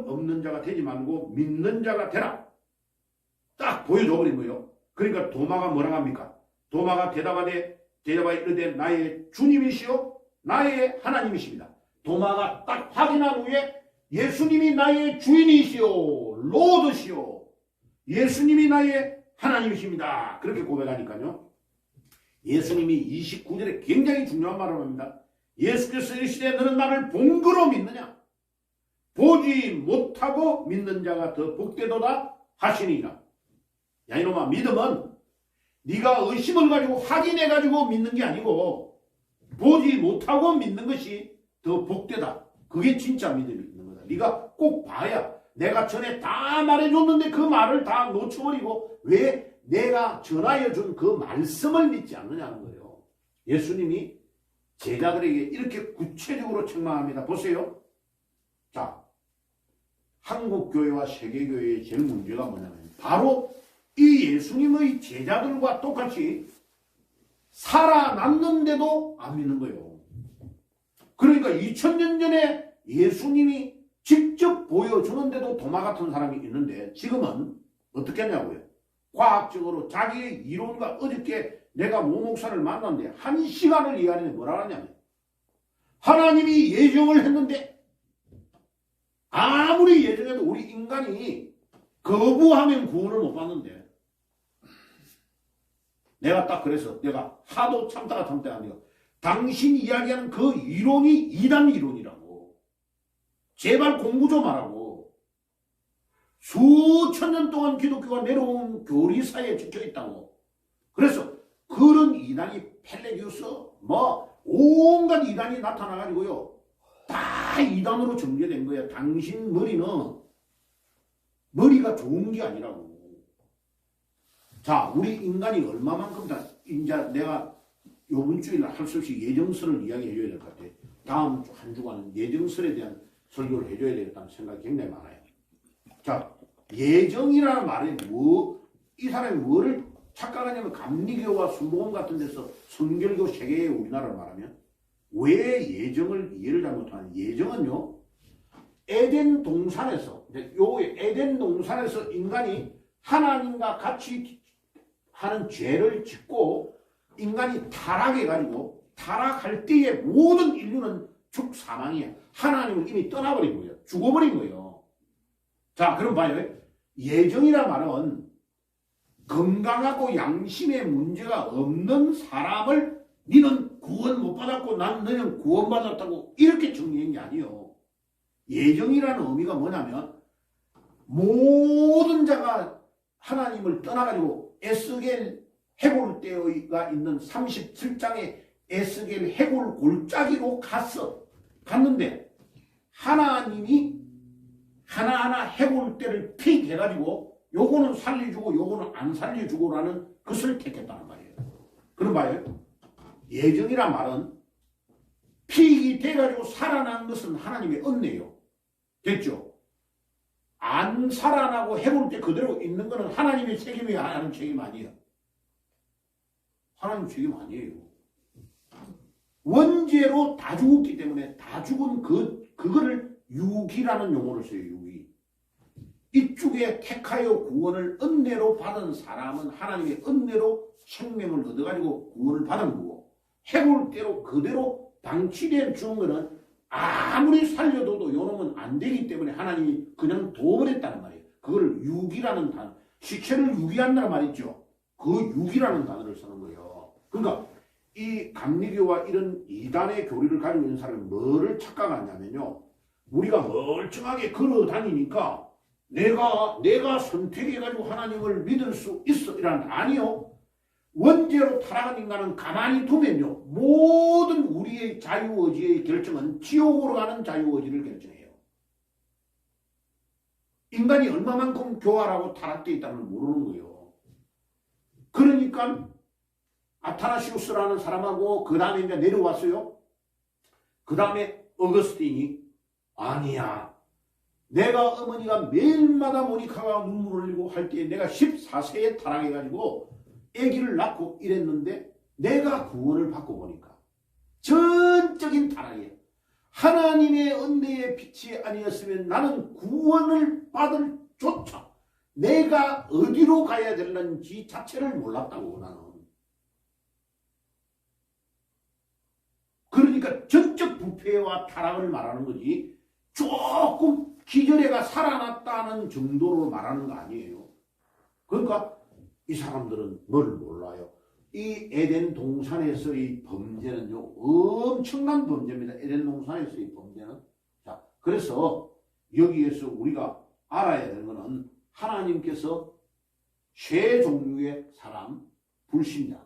없는 자가 되지 말고 믿는 자가 되라. 딱 보여줘버린 거예요. 그러니까 도마가 뭐라 합니까? 도마가 대답하되 이르되 나의 주님이시오 나의 하나님이십니다. 도마가 딱 확인한 후에 예수님이 나의 주인이시오 로드시오 예수님이 나의 하나님이십니다. 그렇게 고백하니까요. 예수님이 29절에 굉장히 중요한 말을 합니다. 예수께서 이르시되 너는 나를 본 거로 믿느냐? 보지 못하고 믿는 자가 더 복되도다 하시니라. 야 이놈아, 믿음은 네가 의심을 가지고 확인해가지고 믿는 게 아니고 보지 못하고 믿는 것이 더 복되다. 그게 진짜 믿음이 있는 거다. 네가 꼭 봐야. 내가 전에 다 말해줬는데 그 말을 다 놓쳐버리고 왜 내가 전하여 준 그 말씀을 믿지 않느냐는 거예요. 예수님이 제자들에게 이렇게 구체적으로 책망합니다. 보세요. 자, 한국교회와 세계교회의 제일 문제가 뭐냐면 바로 이 예수님의 제자들과 똑같이 살아났는데도 안 믿는 거예요. 그러니까 2000년 전에 예수님이 직접 보여주는데도 도마 같은 사람이 있는데 지금은 어떻게 하냐고요. 과학적으로 자기의 이론과 어저께 내가 모 목사를 만났는데 1시간을 이야기하는데 뭐라 하냐면 하나님이 예정을 했는데 아무리 예정해도 우리 인간이 거부하면 구원을 못 받는데 내가 딱 그래서 내가 하도 참다가 하니까 당신 이야기하는 그 이론이 이단 이론이라고. 제발 공부 좀 하라고. 수천 년 동안 기독교가 내려온 교리사에 적혀있다고. 그래서 그런 이단이 펠레기우스 뭐 온갖 이단이 나타나가지고요. 다 이단으로 전개된 거야. 당신 머리가 좋은 게 아니라고. 자, 우리 인간이 얼마만큼 다, 이제 내가 요번 주일날 할 수 없이 예정설을 이야기해 줘야 될 것 같아. 다음 주 한 주간은 예정설에 대한 설교를 해줘야 되겠다는 생각이 굉장히 많아요. 자, 예정이라는 말이 이 사람이 뭐를 착각하냐면 감리교와 순복음 같은 데서 성결교 세계의 우리나라를 말하면 왜 예정을 이해를 잘못하는 예정은요. 에덴 동산에서 에덴 동산에서 인간이 하나님과 같이 하는 죄를 짓고 인간이 타락해가지고 타락할 때에 모든 인류는 죽사망이야. 하나님을 이미 떠나버린 거예요. 죽어버린 거예요. 자, 그럼 봐요. 예정이란 말은 건강하고 양심의 문제가 없는 사람을 너는 구원 못 받았고 너는 구원 받았다고 이렇게 정리한 게 아니에요. 예정이라는 의미가 뭐냐면 모든 자가 하나님을 떠나가지고 에스겔 해골대가 있는 37장의 에스겔 해골 골짜기로 갔는데 하나님이 하나하나 해골대를 픽해가지고 요거는 살려주고 요거는 안 살려주고라는 것을 택했다는 말이에요. 그런 말이에요. 예정이란 말은 픽이 돼가지고 살아난 것은 하나님의 은혜예요. 됐죠? 안 살아나고 해골대 그대로 있는 것은 하나님의 책임이 하는 책임 아니에요. 하나님 책임 아니에요. 원죄로 다 죽었기 때문에 다 죽은 그거를 유기라는 용어를 써요. 유기. 이쪽에 택하여 구원을 은혜로 받은 사람은 하나님의 은혜로 생명을 얻어가지고 구원을 받은 거고 해골대로 그대로 방치된 죽은 거는 아무리 살려둬도 요놈은 안 되기 때문에 하나님이 그냥 둬버렸다는 말이에요. 그걸 유기라는 단어, 시체를 유기한다는 말 있죠. 그 유기라는 단어를 쓰는 거예요. 그러니까 이 감리교와 이런 이단의 교리를 가지고 있는 사람이 뭐를 착각하냐면요. 우리가 멀쩡하게 걸어 다니니까 내가 선택해가지고 하나님을 믿을 수 있어. 이란 아니요. 원죄로 타락한 인간은 가만히 두면요. 모든 우리의 자유의지의 결정은 지옥으로 가는 자유의지를 결정해요. 인간이 얼마만큼 교활하고 타락되어 있다는 걸 모르는 거예요. 그러니까 아타나시우스라는 사람하고 그 다음에 이제 내려왔어요. 그 다음에 어거스틴이 아니야. 내가 어머니가 매일마다 모니카가 눈물을 흘리고 할 때 내가 14세에 타락해가지고 아기를 낳고 이랬는데 내가 구원을 받고 보니까 전적인 타락이에요. 하나님의 은혜의 빛이 아니었으면 나는 구원을 받을 조차 내가 어디로 가야 되는지 자체를 몰랐다고 나는. 그러니까 전적 부패와 타락을 말하는 거지 조금 기절해가 살아났다는 정도로 말하는 거 아니에요. 그러니까 이 사람들은 뭘 몰라요. 이 에덴 동산에서의 범죄는요 엄청난 범죄입니다. 에덴 동산에서의 범죄는. 자, 그래서 여기에서 우리가 알아야 되는 것은 하나님께서 세 종류의 사람, 불신자.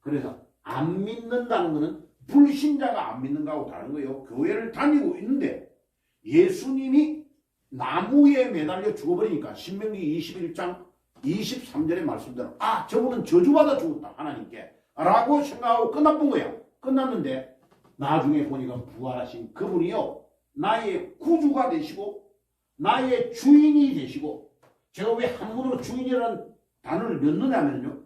그래서 안 믿는다는 것은 불신자가 안 믿는 거하고 다른 거예요. 교회를 다니고 있는데 예수님이 나무에 매달려 죽어버리니까 신명기 21장 23절의 말씀대로 저분은 저주받아 죽었다 하나님께 라고 생각하고 끝나본 거야. 끝났는데 나중에 보니까 부활하신 그분이요 나의 구주가 되시고 나의 주인이 되시고 제가 왜 한문으로 주인이라는 단어를 넣느냐면요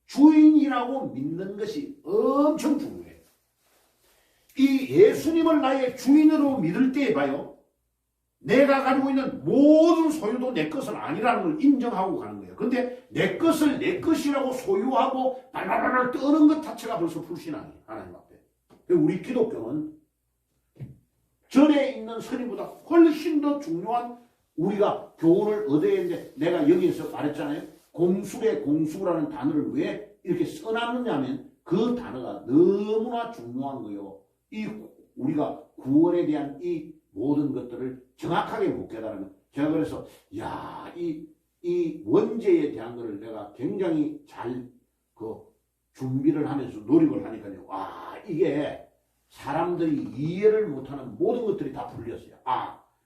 주인이라고 믿는 것이 엄청 중요해요. 이 예수님을 나의 주인으로 믿을 때 봐요 내가 가지고 있는 모든 소유도 내 것은 아니라는 걸 인정하고 가는 거예요. 근데 내 것을 내 것이라고 소유하고 발발발 떠는 것 자체가 벌써 불신앙이에요. 하나님 앞에. 우리 기독교는 절에 있는 선임보다 훨씬 더 중요한 우리가 교훈을 얻어야 하는데 내가 여기에서 말했잖아요. 공술의 공수라는 단어를 왜 이렇게 써놨느냐면 그 단어가 너무나 중요한 거요. 이 우리가 구원에 대한 이 모든 것들을 정확하게 못 깨달으면 제가 그래서 이 원죄에 대한 것을 내가 굉장히 잘 준비를 하면서 노력을 하니까요. 이게 사람들이 이해를 못하는 모든 것들이 다 풀렸어요.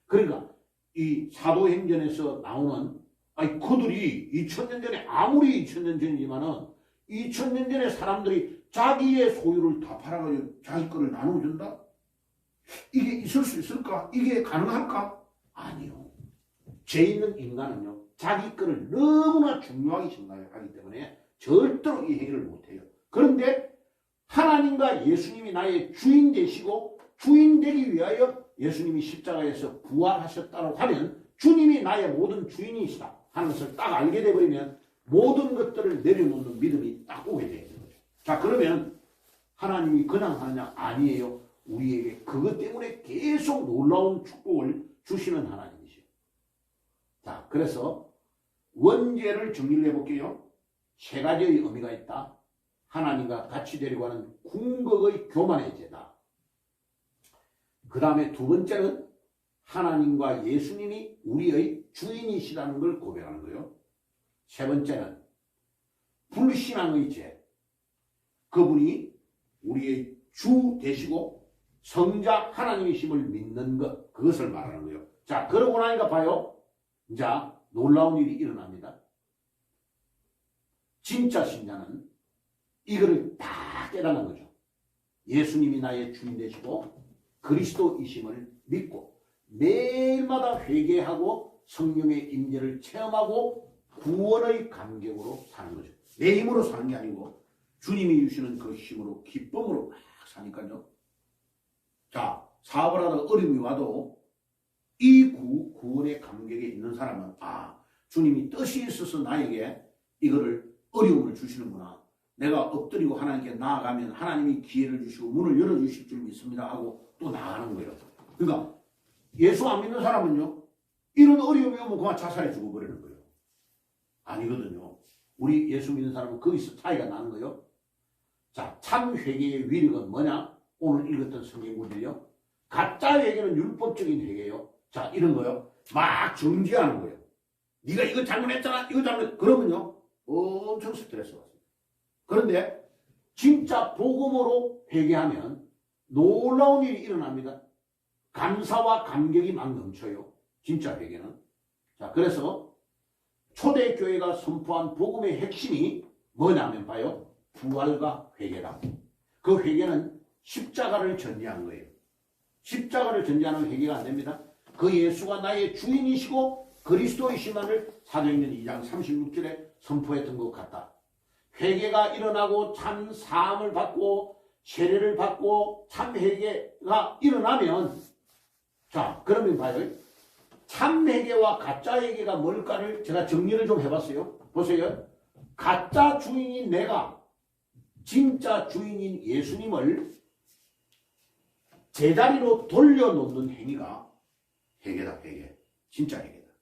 그러니까 이 사도행전에서 나오는 그들이 2000년 전에 아무리 2000년 전이지만은 2000년 전에 사람들이 자기의 소유를 다 팔아가지고 자기 거를 나눠준다? 이게 있을 수 있을까? 이게 가능할까? 아니요. 죄 있는 인간은요, 자기 거를 너무나 중요하게 생각하기 때문에 절대로 이 행위를 못해요. 그런데 하나님과 예수님이 나의 주인 되시고 주인 되기 위하여 예수님이 십자가에서 부활하셨다고 하면 주님이 나의 모든 주인이시다 하는 것을 딱 알게 되버리면 모든 것들을 내려놓는 믿음이 딱 오게 되는 거죠. 자, 그러면 하나님이 그냥 하느냐? 아니에요. 우리에게 그것 때문에 계속 놀라운 축복을 주시는 하나님이시죠. 자, 그래서 원죄를 정리를 해볼게요. 세 가지의 의미가 있다. 하나님과 같이 되려고 하는 궁극의 교만의 죄다. 그 다음에 두 번째는 하나님과 예수님이 우리의 주인이시라는 걸 고백하는 거예요. 세 번째는 불신앙의 죄. 그분이 우리의 주 되시고 성자 하나님이심을 믿는 것, 그것을 말하는 거예요. 자, 그러고 나니까 봐요. 자, 놀라운 일이 일어납니다. 진짜 신자는 이거를 다 깨닫는 거죠. 예수님이 나의 주인 되시고 그리스도이심을 믿고 매일마다 회개하고 성령의 임재를 체험하고 구원의 감격으로 사는 거죠. 내 힘으로 사는 게 아니고 주님이 주시는 그 힘으로 기쁨으로 막 사니까요. 자, 사업을 하다가 어려움이 와도 이 구원의 감격에 있는 사람은 주님이 뜻이 있어서 나에게 이거를 어려움을 주시는구나. 내가 엎드리고 하나님께 나아가면 하나님이 기회를 주시고 문을 열어주실 줄 믿습니다 하고 또 나아가는 거예요. 그러니까 예수 안 믿는 사람은요, 이런 어려움이 오면 그만 자살해 죽어버리는 거예요. 아니거든요. 우리 예수 믿는 사람은 거기서 차이가 나는 거예요. 자, 참 회개의 위력은 뭐냐? 오늘 읽었던 성경 구절이요. 가짜 회개는 율법적인 회개예요. 자, 이런 거요. 막 정죄하는 거예요. 네가 이거 잘못했잖아. 이거 잘못. 그러면요, 엄청 스트레스 받습니다. 그런데 진짜 복음으로 회개하면 놀라운 일이 일어납니다. 감사와 감격이 막 넘쳐요. 진짜 회개는. 자, 그래서 초대교회가 선포한 복음의 핵심이 뭐냐면 봐요. 부활과 회개다. 그 회개는 십자가를 전제한 거예요. 십자가를 전제하는 회개가 안 됩니다. 그 예수가 나의 주인이시고 그리스도이시만을 사도행전 2장 36절에 선포했던 것 같다. 회개가 일어나고 참 사함을 받고 세례를 받고 참 회개가 일어나면, 자, 그러면 봐요. 참 회개와 가짜 회개가 뭘까를 제가 정리를 좀 해봤어요. 보세요. 가짜 주인인 내가 진짜 주인인 예수님을 제자리로 돌려놓는 행위가 회개다. 회개. 진짜 회개다.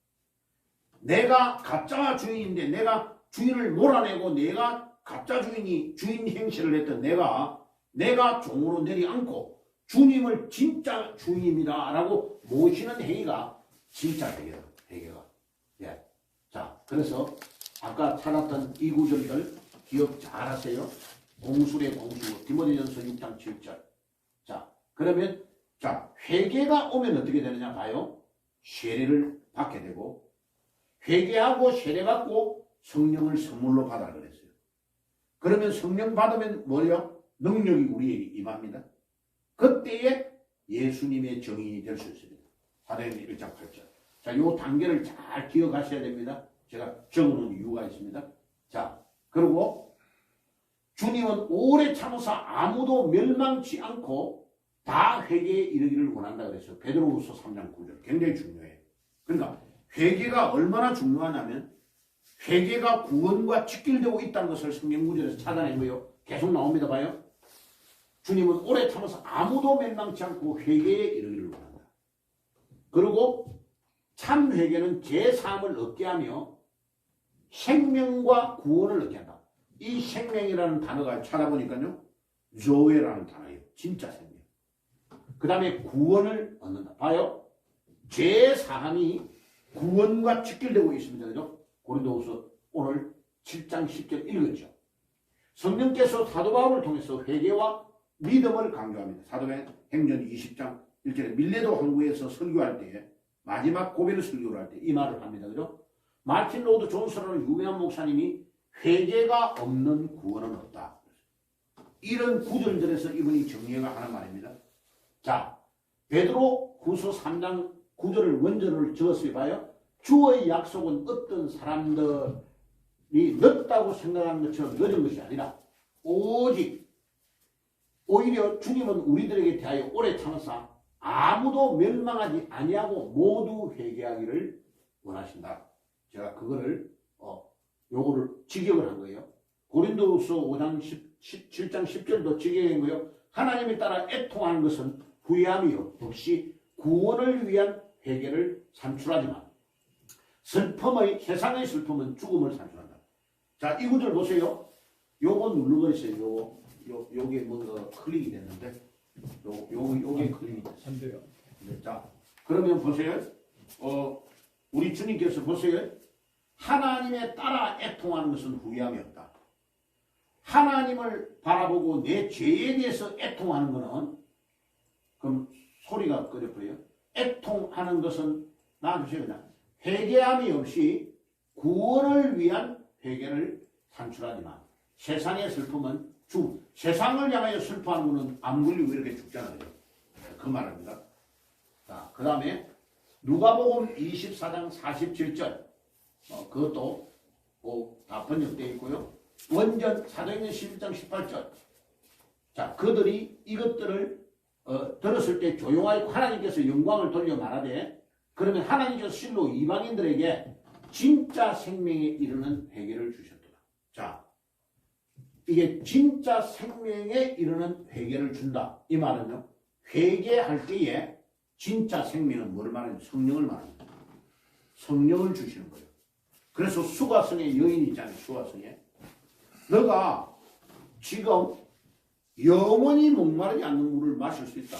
내가 가짜 주인인데 내가 주인을 몰아내고 내가 가짜 주인이 주인 행세를 했던 내가 종으로 내리앉고 주님을 진짜 주인입니다 라고 모시는 행위가 진짜 회개다. 회개가. 예. 자, 그래서 아까 찾았던 이 구절들 기억 잘 하세요. 공술의 공수, 디모데전서 6장 7절. 자, 그러면 자, 회개가 오면 어떻게 되느냐 봐요. 세례를 받게 되고 회개하고 세례 받고 성령을 선물로 받아 그랬어요. 그러면 성령 받으면 뭐예요? 능력이 우리에게 임합니다. 그때에 예수님의 정인이 될 수 있습니다. 사도행전 1장 8절. 자, 요 단계를 잘 기억하셔야 됩니다. 제가 적어놓은 이유가 있습니다. 자, 그리고 주님은 오래 참으사 아무도 멸망치 않고 다 회개에 이르기를 원한다 그랬어요. 베드로후서 3장 9절. 굉장히 중요해요. 그러니까 회개가 얼마나 중요하냐면 회개가 구원과 직결되고 있다는 것을 성경 구절에서 찾아낸 거예요. 계속 나옵니다. 봐요. 주님은 오래 참아서 아무도 멸망치 않고 회개에 이르기를 원한다. 그리고 참 회개는 죄사함을 얻게 하며 생명과 구원을 얻게 한다. 이 생명이라는 단어가 찾아보니까요. 조회라는 단어예요. 진짜 생명. 그 다음에 구원을 얻는다. 봐요. 죄 사함이 구원과 직결되고 있습니다. 그죠? 고린도후서 오늘 7장 10절 읽었죠. 성령께서 사도 바울을 통해서 회개와 믿음을 강조합니다. 사도행전 20장 1절에 밀레도 항구에서 설교할 때에 마지막 고별 설교를 할 때 이 말을 합니다. 그죠? 마틴 로드 존스라는 유명한 목사님이 회개가 없는 구원은 없다. 이런 구절들에서 이분이 정리가 하는 말입니다. 자, 베드로 후서 3장 9절을 원전을 적었어요. 봐요. 주의 약속은 어떤 사람들이 늦다고 생각하는 것처럼 늦은 것이 아니라 오직 오히려 주님은 우리들에게 대하여 오래 참으사 아무도 멸망하지 아니하고 모두 회개하기를 원하신다. 제가 그거를 요거를 직역을 한 거예요. 고린도후서 5장 7장 10절도 직역한 거예요. 하나님에 따라 애통하는 것은 후회함이 없이 구원을 위한 회개를 산출하지만 세상의 슬픔은 죽음을 산출한다. 자, 이 구절 보세요. 요거 눌러버리세요. 요게 뭔가 클릭이 됐는데 요게 클릭이 됐어요. 네, 자, 그러면 보세요. 우리 주님께서 보세요. 하나님에 따라 애통하는 것은 후회함이 없다. 하나님을 바라보고 내 죄에 대해서 애통하는 것은 그럼 소리가 꺼져버려요. 애통하는 것은 나와주세요. 그냥 회개함이 없이 구원을 위한 회개를 산출하지만 세상의 슬픔은 세상을 향하여 슬퍼하는 것은 안 걸리고 이렇게 죽잖아요. 그 말입니다. 자, 그 다음에 누가복음 24장 47절 그것도 다 번역되어 있고요. 원전 사도행전 11장 18절. 자, 그들이 이것들을 들었을 때 조용하고 하나님께서 영광을 돌려 말하되 그러면 하나님께서 실로 이방인들에게 진짜 생명에 이르는 회개를 주셨더라. 자, 이게 진짜 생명에 이르는 회개를 준다. 이 말은요. 회개할 때에 진짜 생명은 뭘 말하냐? 성령을 말합니다. 성령을 주시는 거예요. 그래서 수가성의 여인이 있잖아요. 수가성에. 너가 지금 영원히 목마르지 않는 물을 마실 수 있다.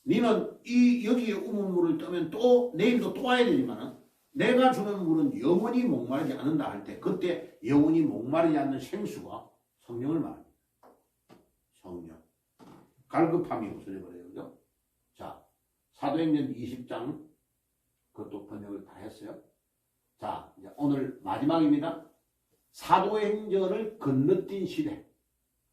너는 여기에 우물물을 뜨면 또 내일도 또 와야 되지만 내가 주는 물은 영원히 목마르지 않는다 할 때 그때 영원히 목마르지 않는 생수가 성령을 말합니다. 성령. 갈급함이 없어져 버려요. 그죠? 자, 사도행전 20장 그것도 번역을 다 했어요. 자, 이제 오늘 마지막입니다. 사도행전을 건너뛴 시대.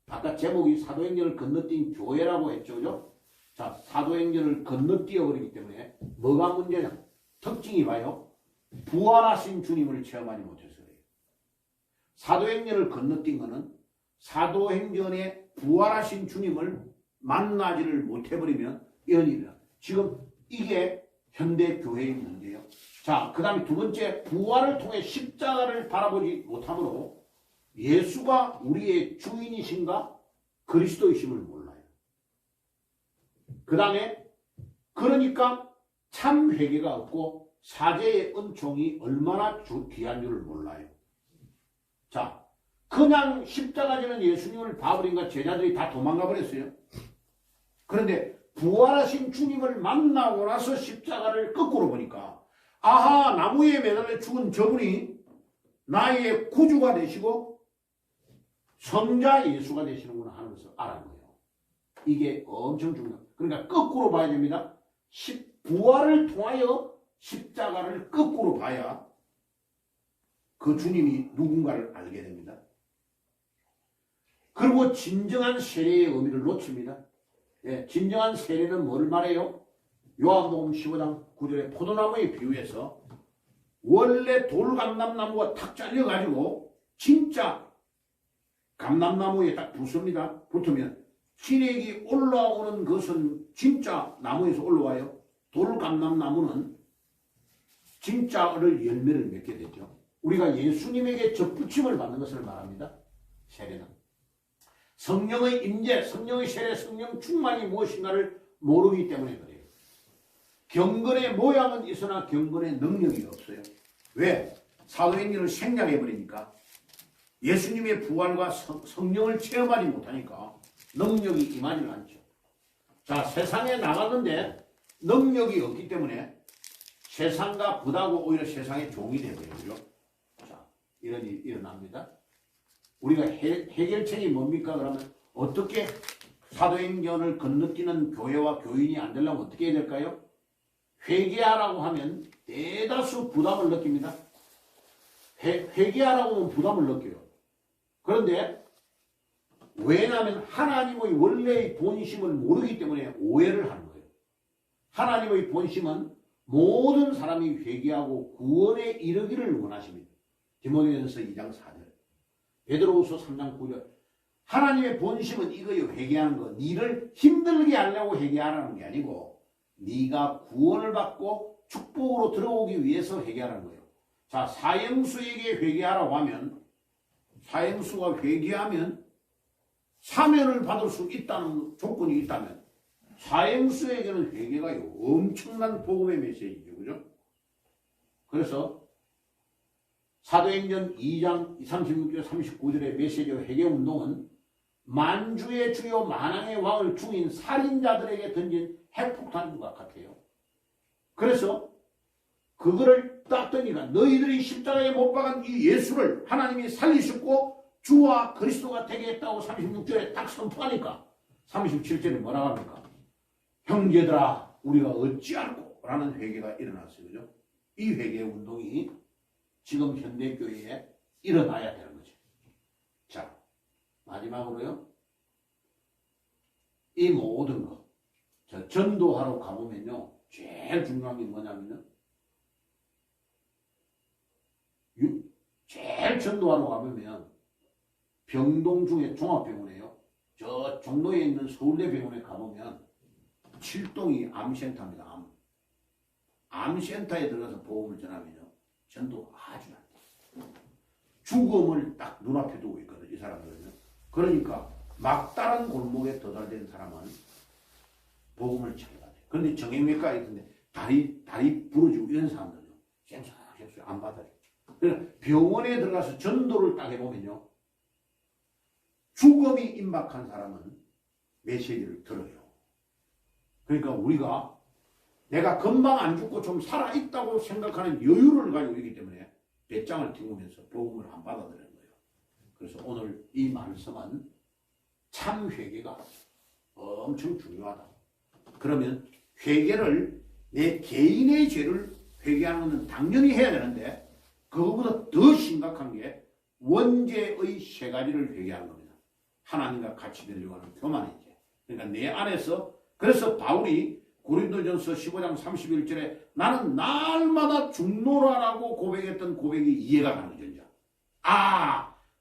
아까 제목이 사도행전을 건너뛴 교회라고 했죠. 그죠? 자, 사도행전을 건너뛰어버리기 때문에 뭐가 문제냐? 특징이 봐요. 부활하신 주님을 체험하지 못해서 그래요. 사도행전을 건너뛴 것은 사도행전에 부활하신 주님을 만나지를 못해버리면 이런 일이다. 지금 이게 현대 교회의 문제예요. 자, 그 다음에 두 번째, 부활을 통해 십자가를 바라보지 못함으로 예수가 우리의 주인이신가 그리스도이심을 몰라요. 그 다음에 그러니까 참 회개가 없고 사죄의 은총이 얼마나 귀한 줄을 몰라요. 자, 그냥 십자가 지는 예수님을 봐버린가 제자들이 다 도망가 버렸어요. 그런데 부활하신 주님을 만나고 나서 십자가를 거꾸로 보니까 아하, 나무에 매달려 죽은 저분이 나의 구주가 되시고 성자 예수가 되시는구나 하는 것을 알아는 거예요. 이게 엄청 중요해요. 그러니까 거꾸로 봐야 됩니다. 부활을 통하여 십자가를 거꾸로 봐야 그 주님이 누군가를 알게 됩니다. 그리고 진정한 세례의 의미를 놓칩니다. 예, 진정한 세례는 뭘 말해요? 요한복음 15장 9절에 포도나무에 비유해서 원래 돌감람나무가 탁 잘려가지고 진짜 감람나무에 딱 붙습니다. 붙으면 진액이 올라오는 것은 진짜 나무에서 올라와요. 돌감람나무는 진짜를 열매를 맺게 되죠. 우리가 예수님에게 접붙임을 받는 것을 말합니다. 세례는. 성령의 임재, 성령의 세례, 성령 충만이 무엇인가를 모르기 때문에 그래요. 경건의 모양은 있으나 경건의 능력이 없어요. 왜? 사도행전을 생략해버리니까. 예수님의 부활과 성령을 체험하지 못하니까 능력이 임하지 않죠. 자, 세상에 나갔는데 능력이 없기 때문에 세상과 부다고 오히려 세상의 종이 되버리죠. 자, 이런 일이 일어납니다. 우리가 해결책이 뭡니까? 그러면 어떻게 사도행전을 건너뛰는 교회와 교인이 안 되려면 어떻게 해야 될까요? 회개하라고 하면 대다수 부담을 느낍니다. 회개하라고 하면 부담을 느껴요. 그런데 왜냐하면 하나님의 원래의 본심을 모르기 때문에 오해를 하는 거예요. 하나님의 본심은 모든 사람이 회개하고 구원에 이르기를 원하십니다. 디모데전서 2장 4절, 베드로후서 3장 9절. 하나님의 본심은 이거예요. 회개하는 거. 니를 힘들게 하려고 회개하라는 게 아니고 네가 구원을 받고 축복으로 들어오기 위해서 회개하라는 거예요. 자, 사형수에게 회개하라고 하면 사형수가 회개하면 사면을 받을 수 있다는 조건이 있다면 사형수에게는 회개가요 엄청난 복음의 메시지죠. 그죠? 그래서 사도행전 2장 36절 39절의 메시지와 회개운동은 만주의 주요 만왕의 왕을 죽인 살인자들에게 던진 핵폭탄과 같아요. 그래서 그거를 딱 던지니까 너희들이 십자가에 못 박은 이 예수를 하나님이 살리셨고 주와 그리스도가 되게 했다고 36절에 딱 선포하니까 37절에 뭐라고 합니까? 형제들아 우리가 어찌할꼬? 라는 회개가 일어났어요. 그죠? 이 회개 운동이 지금 현대교회에 일어나야 되는 거죠. 자, 마지막으로요. 이 모든 거. 저 전도하러 가보면요. 제일 중요한 게 뭐냐면요. 제일 전도하러 가보면 병동 중에 종합병원에요. 저 종로에 있는 서울대병원에 가보면 7동이 암센터입니다. 암센터에 들어가서 복음을 전하면요. 전도 아주 안 돼요. 죽음을 딱 눈앞에 두고 있거든요. 이 사람들은요. 그러니까 막다른 골목에 도달된 사람은 복음을 전해야 돼요. 그런데 정형외과에 있는데 다리 부러지고 이런 사람들은요. 쌩쌩쌩쌩 안 받아줘요. 그러니까 병원에 들어가서 전도를 딱 해보면요. 죽음이 임박한 사람은 메시지를 들어요. 그러니까 우리가 내가 금방 안 죽고 좀 살아있다고 생각하는 여유를 가지고 있기 때문에 배짱을 튕기면서 복음을 안 받아들이는 거예요. 그래서 오늘 이 말씀은 참 회개가 엄청 중요하다. 그러면 회개를 내 개인의 죄를 회개하는 것은 당연히 해야 되는데 그거보다 더 심각한 게 원죄의 세 가지를 회개하는 겁니다. 하나님과 같이 되려고 하는 교만의 죄. 그러니까 내 안에서 그래서 바울이 고린도전서 15장 31절에 나는 날마다 죽노라라고 고백했던 고백이 이해가 가는 거죠.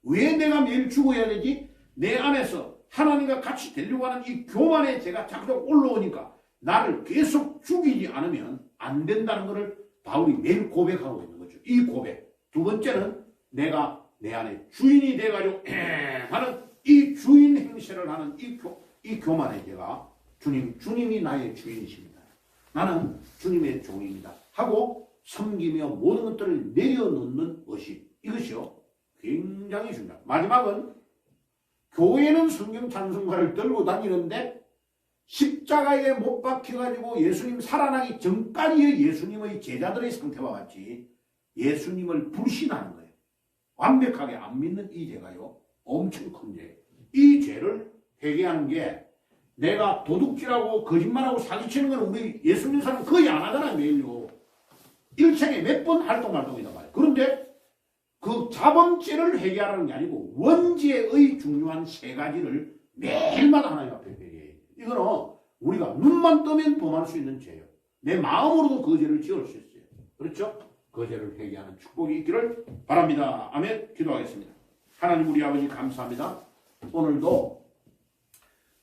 왜 내가 매일 죽어야 되지? 내 안에서 하나님과 같이 되려고 하는 이 교만의 죄가 자꾸 올라오니까 나를 계속 죽이지 않으면 안 된다는 것을 바울이 매일 고백하고 있는 거죠. 이 고백. 두 번째는 내가 내 안에 주인이 돼가지고 하는 이 주인 행세를 하는 이 교만의 죄가 주님이 나의 주인이십니다. 나는 주님의 종입니다. 하고 섬기며 모든 것들을 내려놓는 것이 이것이요. 굉장히 중요합니다. 마지막은 교회는 성경 찬송가를 들고 다니는데 십자가에 못 박혀가지고 예수님 살아나기 전까지의 예수님의 제자들의 상태와 같이 예수님을 불신하는 거예요. 완벽하게 안 믿는 이 죄가요. 엄청 큰 죄예요. 이 죄를 회개하는 게 내가 도둑질하고 거짓말하고 사기치는 건 우리 예수 믿는 사람 거의 안 하잖아요. 매일요. 일생에 몇 번 활동이다 말이에요. 그런데 그 자범죄를 회개하라는 게 아니고 원죄의 중요한 세 가지를 매일마다 하나님 앞에 회개해요. 이거는 우리가 눈만 뜨면 범할 수 있는 죄예요. 내 마음으로도 그 죄를 지을 수 있어요. 그렇죠? 그 죄를 회개하는 축복이 있기를 바랍니다. 아멘. 기도하겠습니다. 하나님 우리 아버지 감사합니다. 오늘도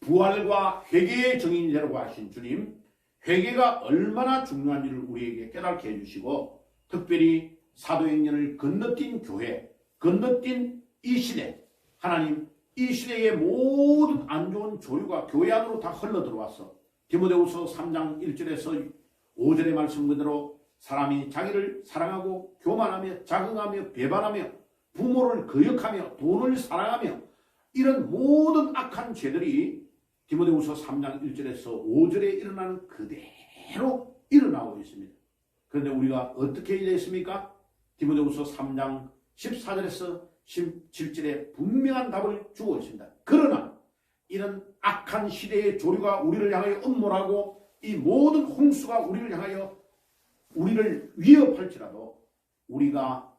부활과 회개의 정인이라고 하신 주님, 회개가 얼마나 중요한지를 우리에게 깨닫게 해주시고 특별히 사도행전을 건너뛴 교회, 건너뛴 이 시대, 하나님 이 시대의 모든 안 좋은 조류가 교회 안으로 다 흘러 들어왔어. 디모데후서 3장 1절에서 5절의 말씀 그대로 사람이 자기를 사랑하고 교만하며 자긍하며 배반하며 부모를 거역하며 돈을 사랑하며 이런 모든 악한 죄들이 디모데후서 3장 1절에서 5절에 일어나는 그대로 일어나고 있습니다. 그런데 우리가 어떻게 해야 됐습니까? 디모데후서 3장 14절에서 17절에 분명한 답을 주고 있습니다. 그러나 이런 악한 시대의 조류가 우리를 향하여 음모하고 이 모든 홍수가 우리를 향하여 우리를 위협할지라도 우리가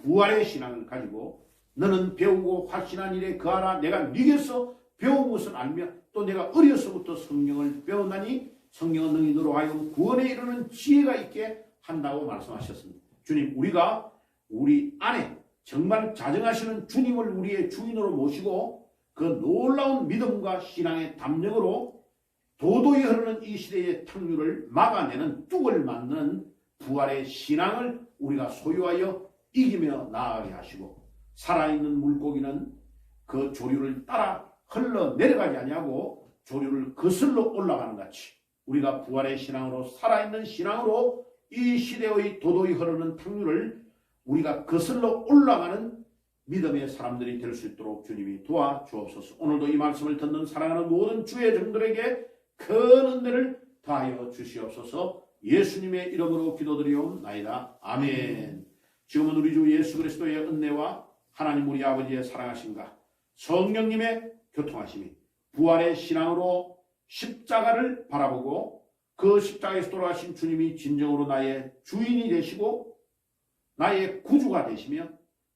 부활의 신앙을 가지고 너는 배우고 확신한 일에 거하라. 내가 네게서 배운 것을 알며 또 내가 어려서부터 성경을 배웠나니 성경은 너희 너로 하여금 구원에 이르는 지혜가 있게 한다고 말씀하셨습니다. 주님, 우리가 우리 안에 정말 자정하시는 주님을 우리의 주인으로 모시고 그 놀라운 믿음과 신앙의 담력으로 도도히 흐르는 이 시대의 탕류를 막아내는 뚝을 맞는 부활의 신앙을 우리가 소유하여 이기며 나아가게 하시고 살아있는 물고기는 그 조류를 따라 흘러내려가지 아니하고 조류를 거슬러 올라가는 같이 우리가 부활의 신앙으로 살아있는 신앙으로 이 시대의 도도히 흐르는 탕류를 우리가 거슬러 올라가는 믿음의 사람들이 될 수 있도록 주님이 도와주옵소서. 오늘도 이 말씀을 듣는 사랑하는 모든 주의 종들에게 큰 은혜를 더하여 주시옵소서. 예수님의 이름으로 기도드리옵나이다. 아멘. 지금은 우리 주 예수 그리스도의 은혜와 하나님 우리 아버지의 사랑하심과 성령님의 교통하심이 부활의 신앙으로 십자가를 바라보고 그 십자가에서 돌아가신 주님이 진정으로 나의 주인이 되시고 나의 구주가 되시며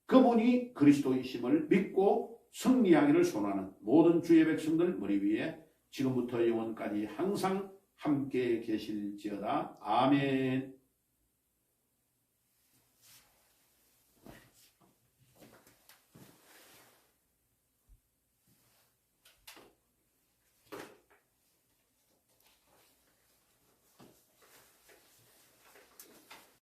그분이 그리스도이심을 믿고 승리하기를 소원하는 모든 주의 백성들 머리 위에 지금부터 영원까지 항상 함께 계실지어다. 아멘.